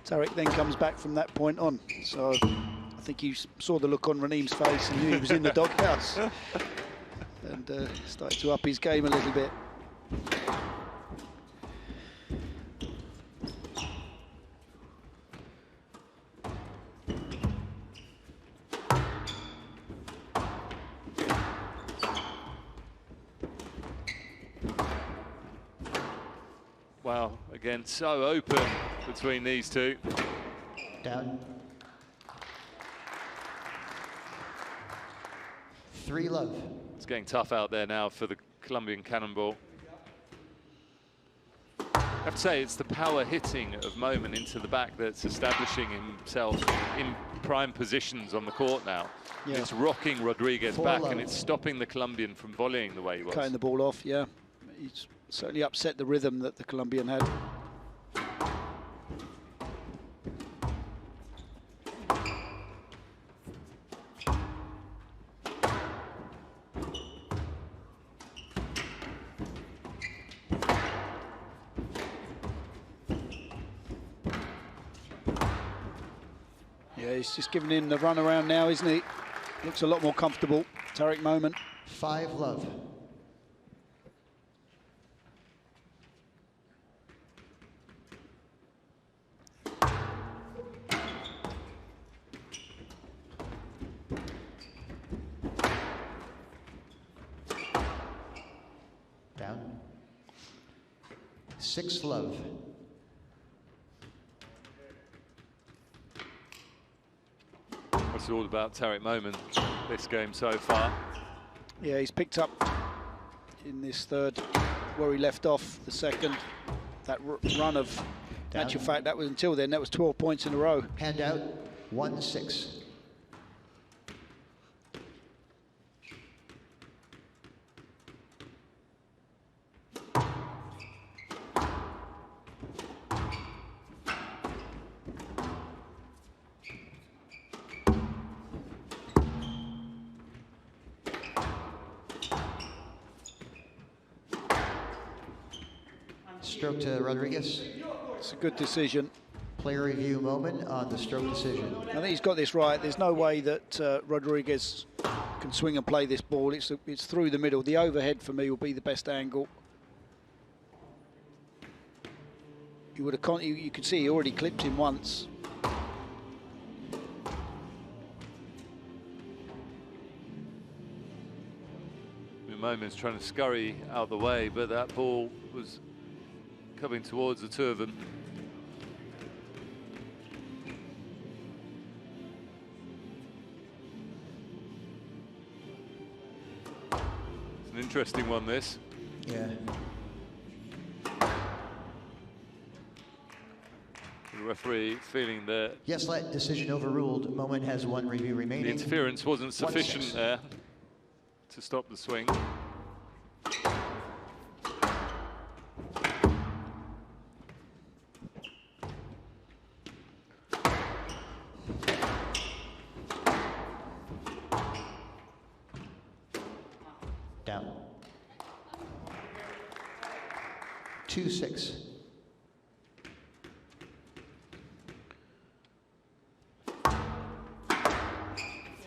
Tarek then comes back from that point on. So I think you saw the look on Raneem's face and knew he was in the doghouse and started to up his game a little bit. Wow, again, so open between these two. Down. 3-love. It's getting tough out there now for the Colombian cannonball. I have to say, it's the power hitting of Momen into the back that's establishing himself in prime positions on the court now. Yeah. It's rocking Rodriguez back, and it's stopping the Colombian from volleying the way he was. Cutting the ball off, yeah. He's certainly upset the rhythm that the Colombian had. Yeah, he's just giving him the run around now, isn't he? Looks a lot more comfortable. Tarek Momen. 5-love. Down. 6-love. What's it all about Tarek Momen this game so far? Yeah, he's picked up in this third where he left off the second. That run of, in actual fact, that was until then, that was 12 points in a row. Hand out. 1-6. Stroke to Rodriguez. It's a good decision. Player review Moment on the stroke decision. I think he's got this right. There's no way that Rodriguez can swing and play this ball. It's through the middle. The overhead for me will be the best angle. You would have you could see he already clipped him once. Momen's trying to scurry out of the way, but that ball was coming towards the two of them. It's an interesting one, this. Yeah. The referee feeling that Yes, let decision overruled. Moment has 1 review remaining. the interference wasn't sufficient 1-6. there to stop the swing. Down. 2-6.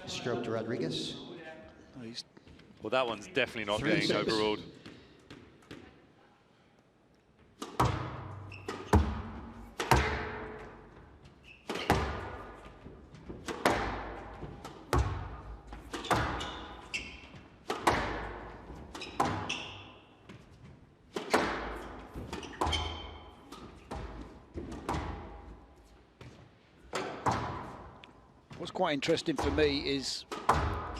Stroke to Rodriguez. Well, that one's definitely not 3-6. getting overruled. What's quite interesting for me is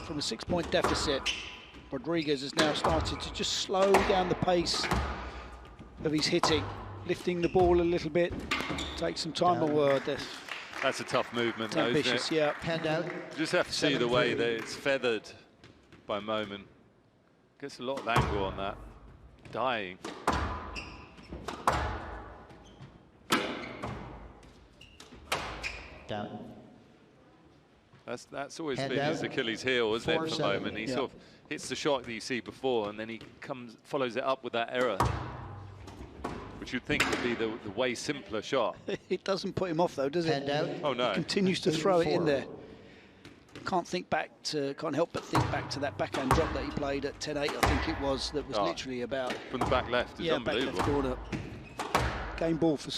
from a 6-point deficit, Rodriguez has now started to just slow down the pace of his hitting, lifting the ball a little bit, take some time away. That's a tough movement, It's though, ambitious, isn't it? yeah. Hand out. You just have to see the way that it's feathered by Momen. Gets a lot of angle on that. Dying. Down. That's always Hand been his out. Achilles heel, isn't it, for 4-7. Momen? He Yeah. sort of hits the shot that you see before, and then he follows it up with that error, which you'd think would be the way simpler shot. It doesn't put him off though, does it? Hand out. Oh no! He continues to throw it in 8-4. there. Can't help but think back to that backhand drop that he played at 10-8, I think it was, that was literally about... From the back left, it's Yeah, back unbelievable. left corner. Game ball for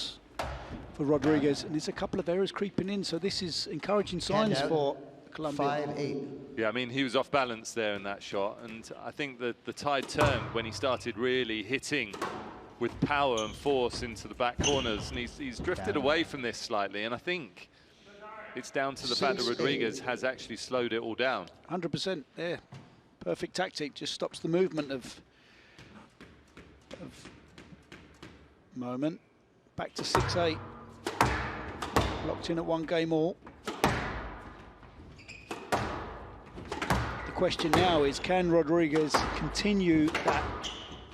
Rodriguez, and there's a couple of errors creeping in, so this is encouraging signs out. for Colombia. 5-8. Yeah, I mean, he was off balance there in that shot, and I think that the tide turned when he started really hitting with power and force into the back corners, and he's drifted away from this slightly, and I think it's down to the fact that 6-8. Rodriguez has actually slowed it all down. 100%, yeah. Perfect tactic, just stops the movement of Moment. Back to 6-8. Locked in at 1 game all. The question now is, can Rodriguez continue that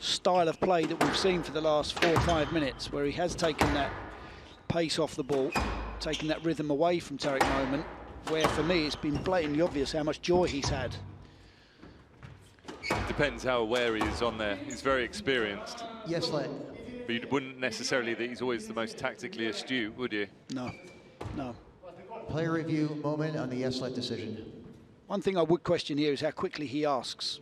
style of play that we've seen for the last 4 or 5 minutes, where he has taken that pace off the ball, taken that rhythm away from Tarek Momen, where for me it's been blatantly obvious how much joy he's had. Depends how aware he is on there. He's very experienced, Yes, let. but you wouldn't necessarily that he's always the most tactically astute, would you? No, no. Player review, Momen on the yes-let decision. One thing I would question here is how quickly he asks.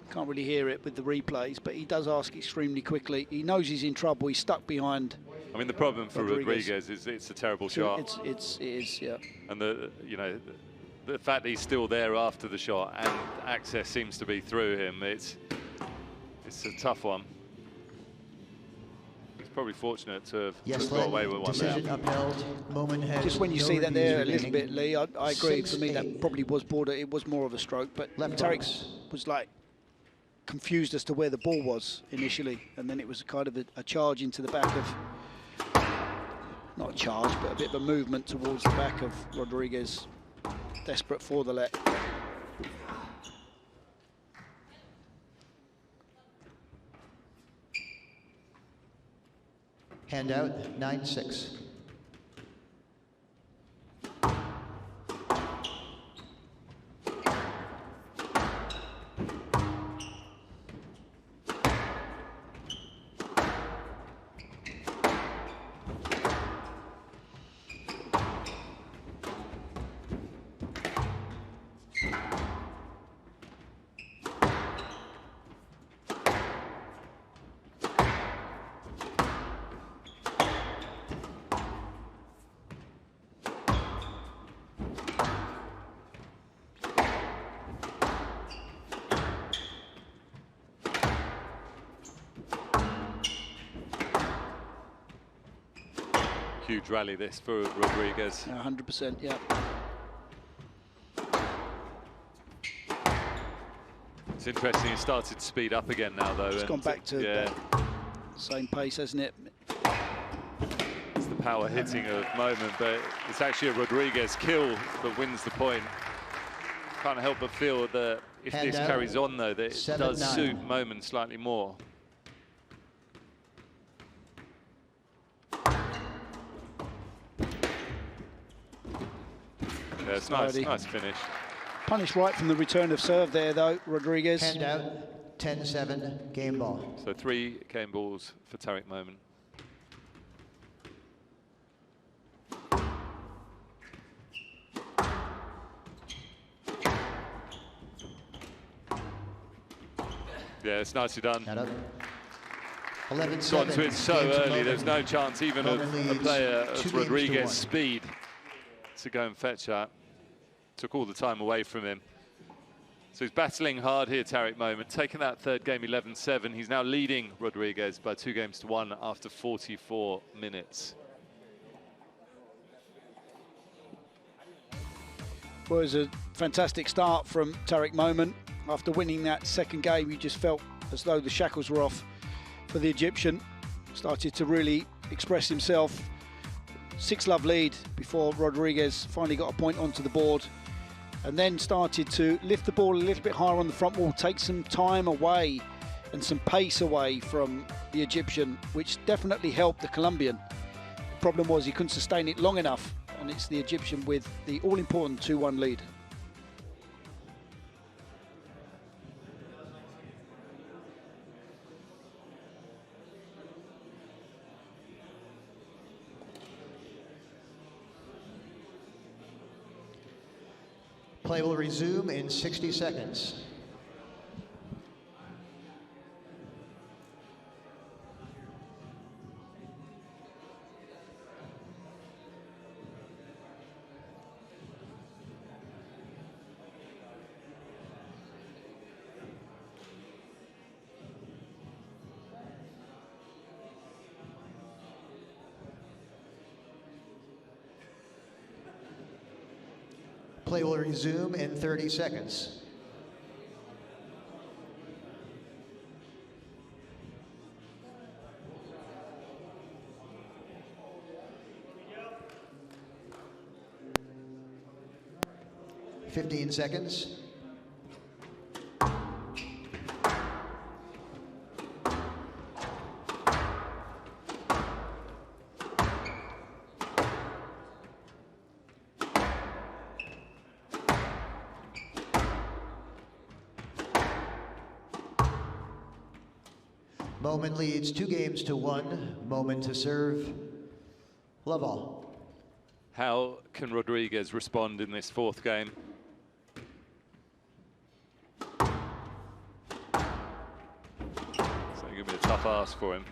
Can't really hear it with the replays, but he does ask extremely quickly. He knows he's in trouble. He's stuck behind. I mean, the problem for Rodriguez is it's a terrible shot. It is, yeah. And the fact that he's still there after the shot and access seems to be through him, it's a tough one. He's probably fortunate to have got away with one there. Decision upheld. Momen has Just when you no see that there a reviews little bit, remaining. Lee, I agree. For me, 6-8. that probably was border. It was more of a stroke, but Left Tarek box. was like confused as to where the ball was initially, and then it was kind of a charge into the back of, not a charge, but a bit of a movement towards the back of Rodriguez, desperate for the let. Handout 9-6. Huge rally this for Rodriguez. 100%, yeah. It's interesting, he started to speed up again now, though. It's gone back to the same pace, hasn't it? It's the power hitting of Momen, but it's actually a Rodriguez kill that wins the point. Can't help but feel that if this carries on, though, that it does suit Momen slightly more. Yeah, it's nice finish. Punished right from the return of serve there, though, Rodriguez. Handout 10-7, game ball. So 3 game balls for Tarek Momen. Yeah, it's nicely done. 11-7. Gone to it so early, there's no chance even of a player of Rodriguez's speed to go and fetch that. Took all the time away from him. So he's battling hard here, Tarek Momen, taking that third game 11-7. He's now leading Rodriguez by 2-1 after 44 minutes. Well, it was a fantastic start from Tarek Momen. After winning that second game, you just felt as though the shackles were off for the Egyptian. Started to really express himself. 6-love lead before Rodriguez finally got a point onto the board, and then started to lift the ball a little bit higher on the front wall, take some time away and some pace away from the Egyptian, which definitely helped the Colombian. The problem was he couldn't sustain it long enough, and it's the Egyptian with the all-important 2-1 lead. Play will resume in 60 seconds. Play will resume in 30 seconds. Fifteen seconds. Momen leads 2-1. Momen to serve. Love all. How can Rodriguez respond in this fourth game? So going to be a tough ask for him.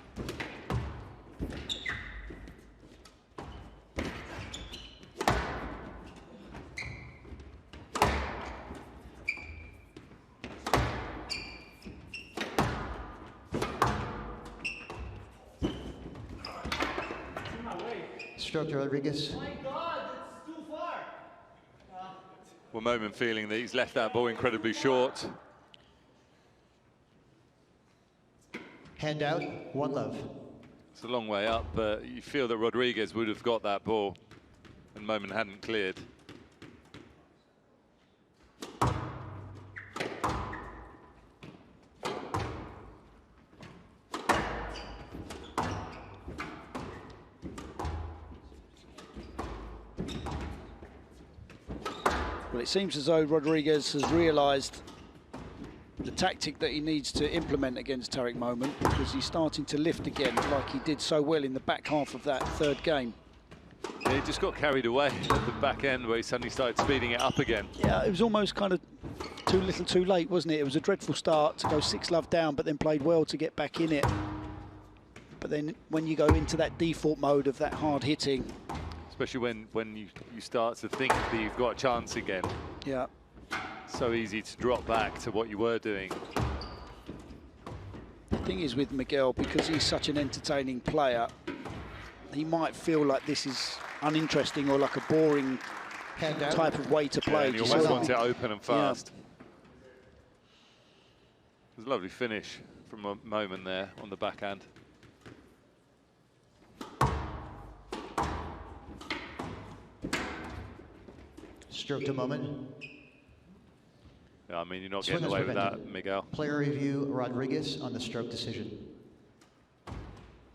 Stroke to Rodriguez. Well, Momen feeling that he's left that ball incredibly short. Hand out, 1 love. It's a long way up, but you feel that Rodriguez would have got that ball and Momen hadn't cleared. Well, it seems as though Rodriguez has realised the tactic that he needs to implement against Tarek Momen, because he's starting to lift again like he did so well in the back half of that third game. Yeah, he just got carried away at the back end where he suddenly started speeding it up again. Yeah, it was almost kind of too little too late, wasn't it? It was a dreadful start to go 6 love down, but then played well to get back in it. But then when you go into that default mode of that hard hitting, especially when you start to think that you've got a chance again. yeah, So easy to drop back to what you were doing. the thing is with Miguel, because he's such an entertaining player, he might feel like this is uninteresting or like a boring Hand out. type of way to Yeah, play. and he Do you almost see wants it that? open and fast. It was a lovely finish from a Momen there on the backhand. Stroke to Momen. Yeah, I mean, you're not Swing getting is away with that, prevented. Miguel. Player review, Rodriguez on the stroke decision.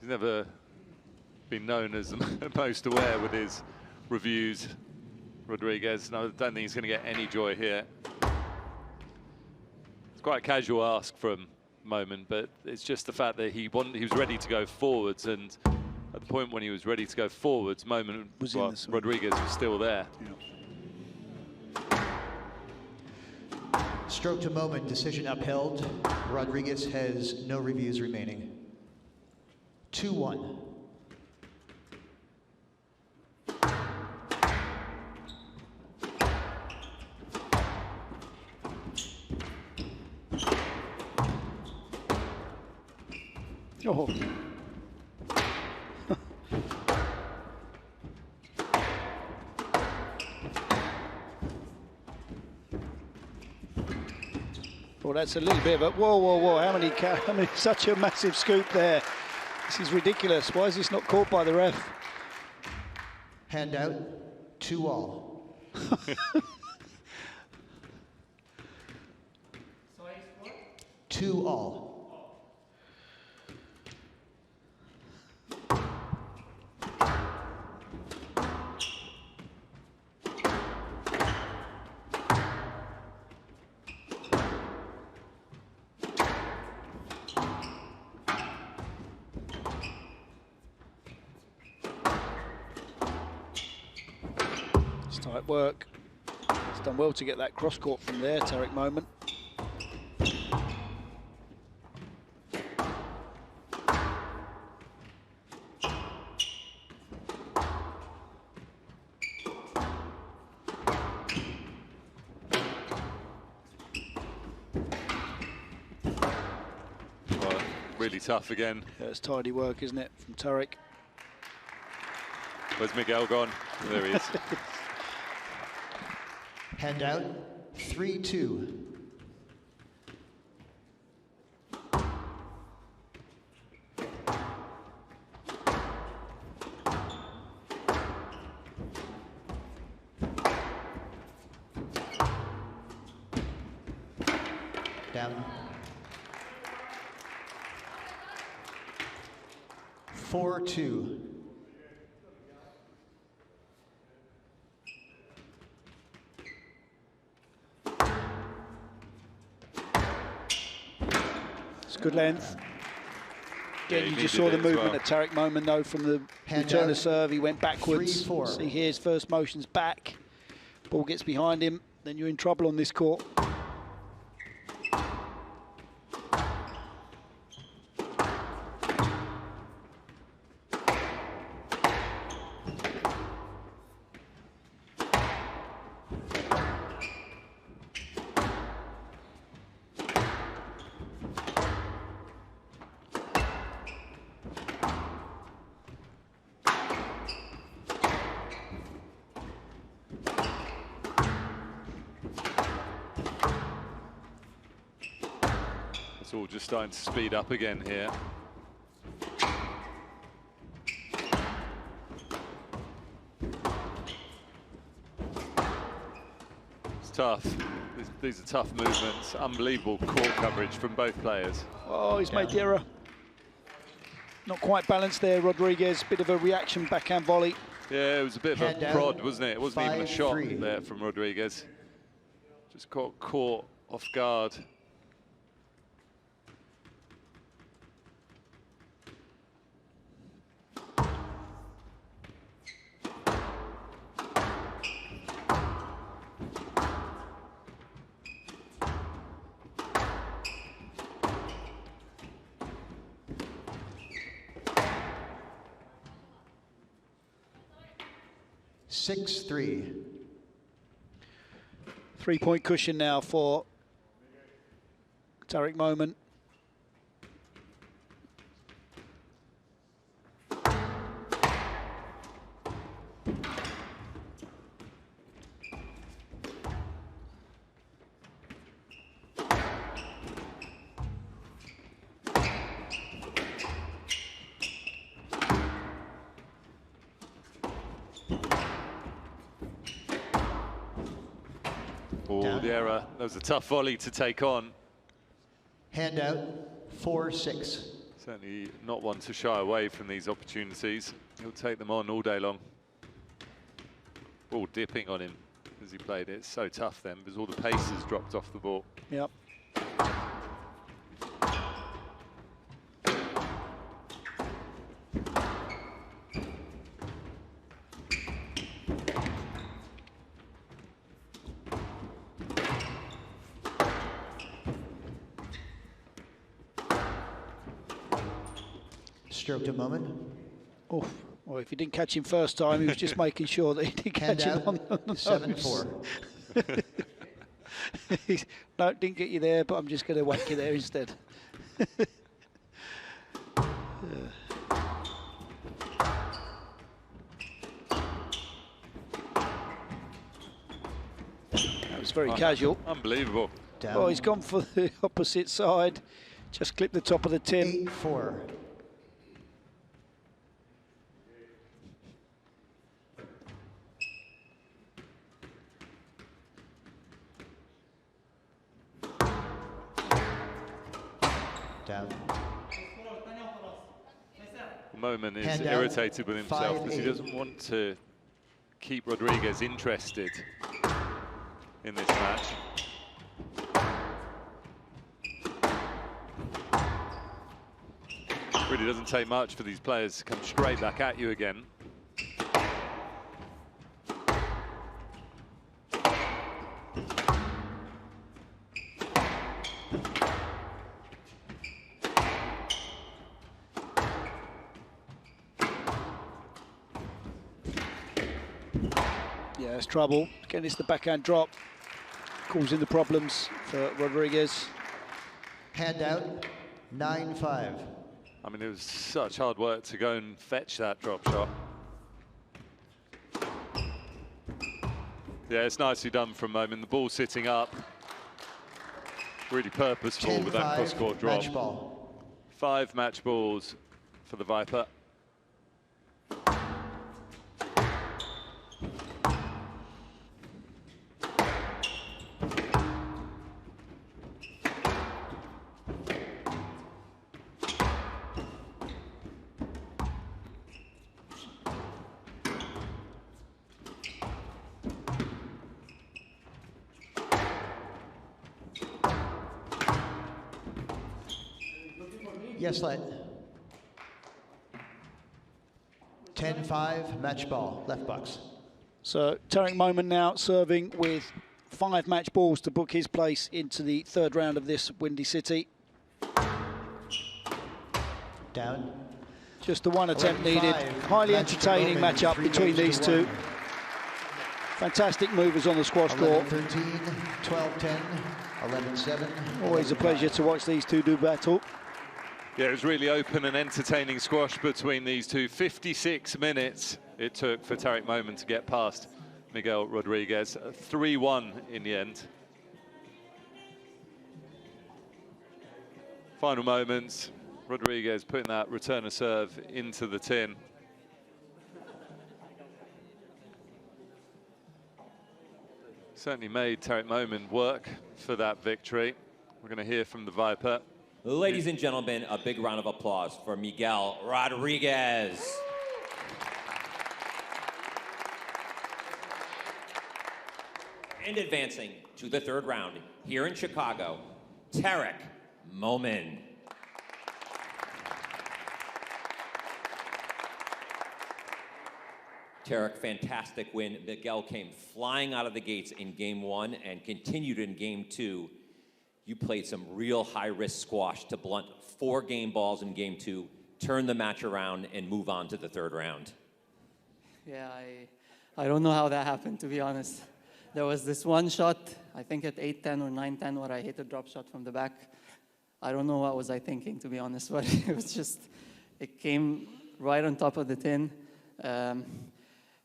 He's never been known as the most aware with his reviews, Rodriguez. And I don't think he's going to get any joy here. It's quite a casual ask from Momen, but it's just the fact that he was ready to go forwards, and at the point when he was ready to go forwards, Momen Was in the swing. Rodriguez was still there. Yeah. Stroke to Momen, decision upheld. Rodriguez has no reviews remaining. 2-1. Oh. Well, that's a little bit of a whoa, whoa, whoa! How many? Such a massive scoop there. This is ridiculous. Why is this not caught by the ref? Hand out, 2-all. 2-all. It's tight work. He's done well to get that cross court from there, Tarek Momen. Well, really tough again. Yeah, it's tidy work, isn't it, from Tarek? Where's Miguel gone? There he is. Hand out, 3-2. Down. 4-2. It's good length. Yeah, Again, he you just needed saw the it as movement well. of Tarek Momen, though, from the Return the serve, he went backwards. 3-4. See here, his first motion's back. Ball gets behind him, then you're in trouble on this court. It's all just starting to speed up again here. It's tough. These are tough movements. Unbelievable court coverage from both players. Oh, he's made the error. Not quite balanced there, Rodriguez. Bit of a reaction backhand volley. Yeah, it was a bit of a prod, wasn't it? It wasn't even a shot 5-3. there from Rodriguez. Just got caught off guard. Six, 3. 3-point cushion now for Tarek Momen. Oh, the error. That was a tough volley to take on. Hand out, 4-6. Certainly not one to shy away from these opportunities. He'll take them on all day long. Ball dipping on him as he played it. It's so tough then because all the pace has dropped off the ball. Yep. Stroke to Momen. Oh, well, if he didn't catch him first time, he was just making sure that he didn't catch him on the nose. 7-4. No, didn't get you there, but I'm just going to whack you there instead. That was very casual. Unbelievable. Down. Oh, he's gone for the opposite side. Just clipped the top of the tin. 8-4. Down. Momen is Hand out, irritated with himself because he 5-8. doesn't want to keep Rodriguez interested in this match. Really doesn't take much for these players to come straight back at you again. Yeah, it's trouble. Again, it's the backhand drop. Causing the problems for Rodriguez. Hand out, 9-5. I mean, it was such hard work to go and fetch that drop shot. Yeah, it's nicely done from Momen. The ball sitting up. Really purposeful with that 10-5, cross-court drop. match ball. 5 match balls for the Viper. Yes, let. 10-5, match ball, left box. So Tarek Momen now serving with 5 match balls to book his place into the third round of this Windy City. Down. Just the one attempt needed. 11-5, Highly match entertaining Momen, matchup 3 between games to these two. 1. Fantastic movers on the squash court. 11-13, 12-10, 11-7. Always a pleasure to watch these two do battle. Yeah, it was really open and entertaining squash between these two. 56 minutes it took for Tarek Momen to get past Miguel Rodriguez. 3-1 in the end. Final moments, Rodriguez putting that return of serve into the tin. Certainly made Tarek Momen work for that victory. We're going to hear from the Viper. Ladies and gentlemen, a big round of applause for Miguel Rodriguez. And advancing to the third round here in Chicago, Tarek Momen. Tarek, fantastic win. Miguel came flying out of the gates in game 1 and continued in game 2. You played some real high-risk squash to blunt 4 game balls in game 2, turn the match around, and move on to the third round. Yeah, I don't know how that happened, to be honest. There was this one shot, I think at 8-10 or 9-10, where I hit a drop shot from the back. I don't know what was I thinking, to be honest, but it was just, it came right on top of the tin.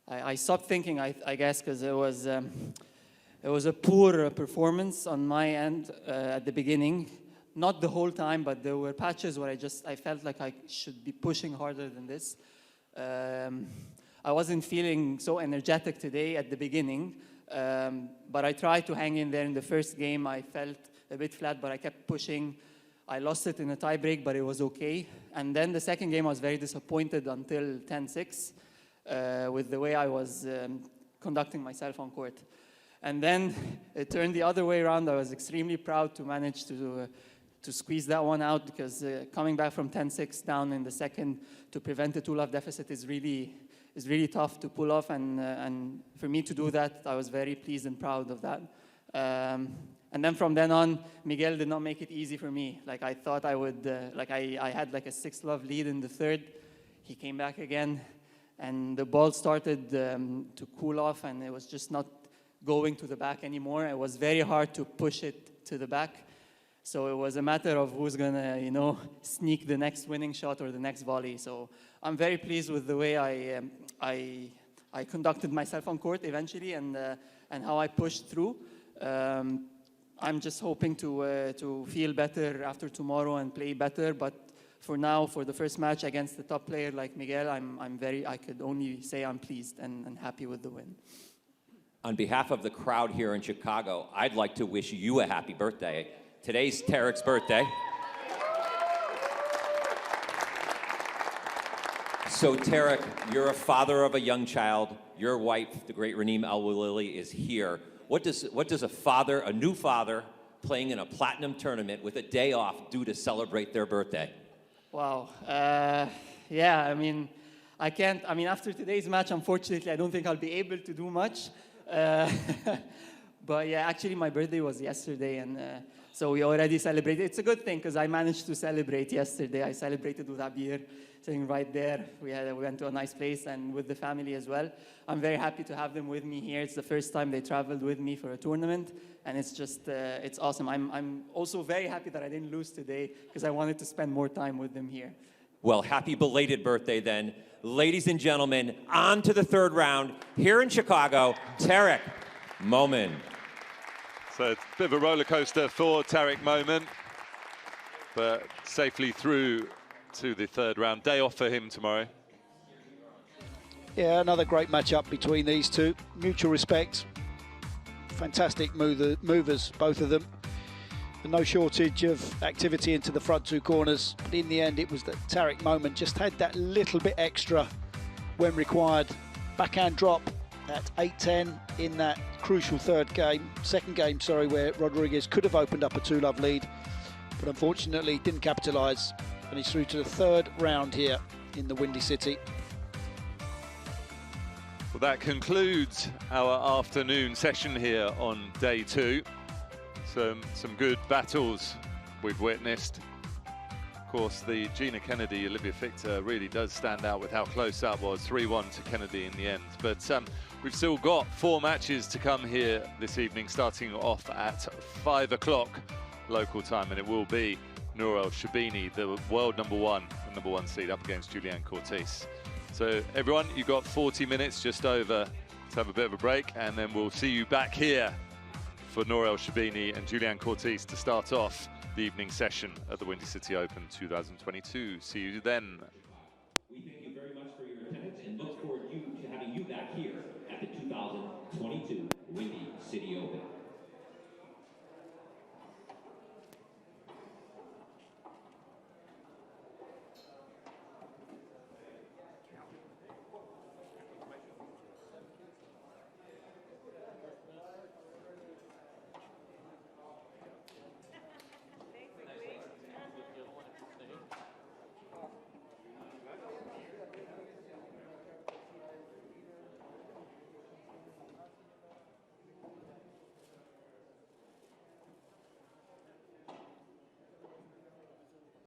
I stopped thinking, I guess, because it was a poor performance on my end at the beginning. Not the whole time, but there were patches where I felt like I should be pushing harder than this. I wasn't feeling so energetic today at the beginning, but I tried to hang in there in the first game. I felt a bit flat, but I kept pushing. I lost it in a tie break, but it was okay. And then the second game, I was very disappointed until 10-6 with the way I was conducting myself on court. And then it turned the other way around. I was extremely proud to manage to squeeze that one out, because coming back from 10-6 down in the second to prevent a 2-love deficit is really tough to pull off. And for me to do that, I was very pleased and proud of that. And then from then on, Miguel did not make it easy for me. Like I thought I would, I had like a 6-love lead in the third. He came back again, and the ball started to cool off, and it was just not going to the back anymore. It was very hard to push it to the back. So it was a matter of who's gonna, sneak the next winning shot or the next volley. So I'm very pleased with the way I conducted myself on court eventually, and how I pushed through. I'm just hoping to feel better after tomorrow and play better. But for now, for the first match against the top player like Miguel, I could only say I'm pleased and happy with the win. On behalf of the crowd here in Chicago, I'd like to wish you a happy birthday. Today's Tarek's birthday. So Tarek, you're a father of a young child. Your wife, the great Raneem Al-Walili, is here. What does a new father playing in a platinum tournament with a day off do to celebrate their birthday? Wow. Yeah, after today's match, unfortunately, I don't think I'll be able to do much. But yeah, actually my birthday was yesterday, and so we already celebrated. It's a good thing, because I managed to celebrate yesterday. I celebrated with Abir sitting right there. We went to a nice place, and with the family as well. I'm very happy to have them with me here. It's the first time they traveled with me for a tournament, and it's just, it's awesome. I'm also very happy that I didn't lose today, because I wanted to spend more time with them here. Well, happy belated birthday then. Ladies and gentlemen, on to the third round here in Chicago, Tarek Momen. So it's a bit of a roller coaster for Tarek Momen, but safely through to the third round. Day off for him tomorrow. Yeah, another great matchup between these two. Mutual respect. Fantastic movers, both of them. And no shortage of activity into the front two corners. But in the end, it was that Tarek Momen just had that little bit extra when required. Backhand drop at 8-10 in that crucial second game, where Rodriguez could have opened up a 2-love lead, but unfortunately didn't capitalise, and he's through to the third round here in the Windy City. Well, that concludes our afternoon session here on day 2. Some good battles we've witnessed. Of course, the Gina Kennedy, Olivia Fiechter really does stand out with how close that was, 3-1 to Kennedy in the end. But we've still got 4 matches to come here this evening, starting off at 5 o'clock local time, and it will be Nour El Shabini, the world number 1 seed, up against Julianne Cortese. So everyone, you've got 40 minutes just over to have a bit of a break, and then we'll see you back here for Nour El Shabini and Julianne Cortese to start off the evening session at the Windy City Open 2022. See you then.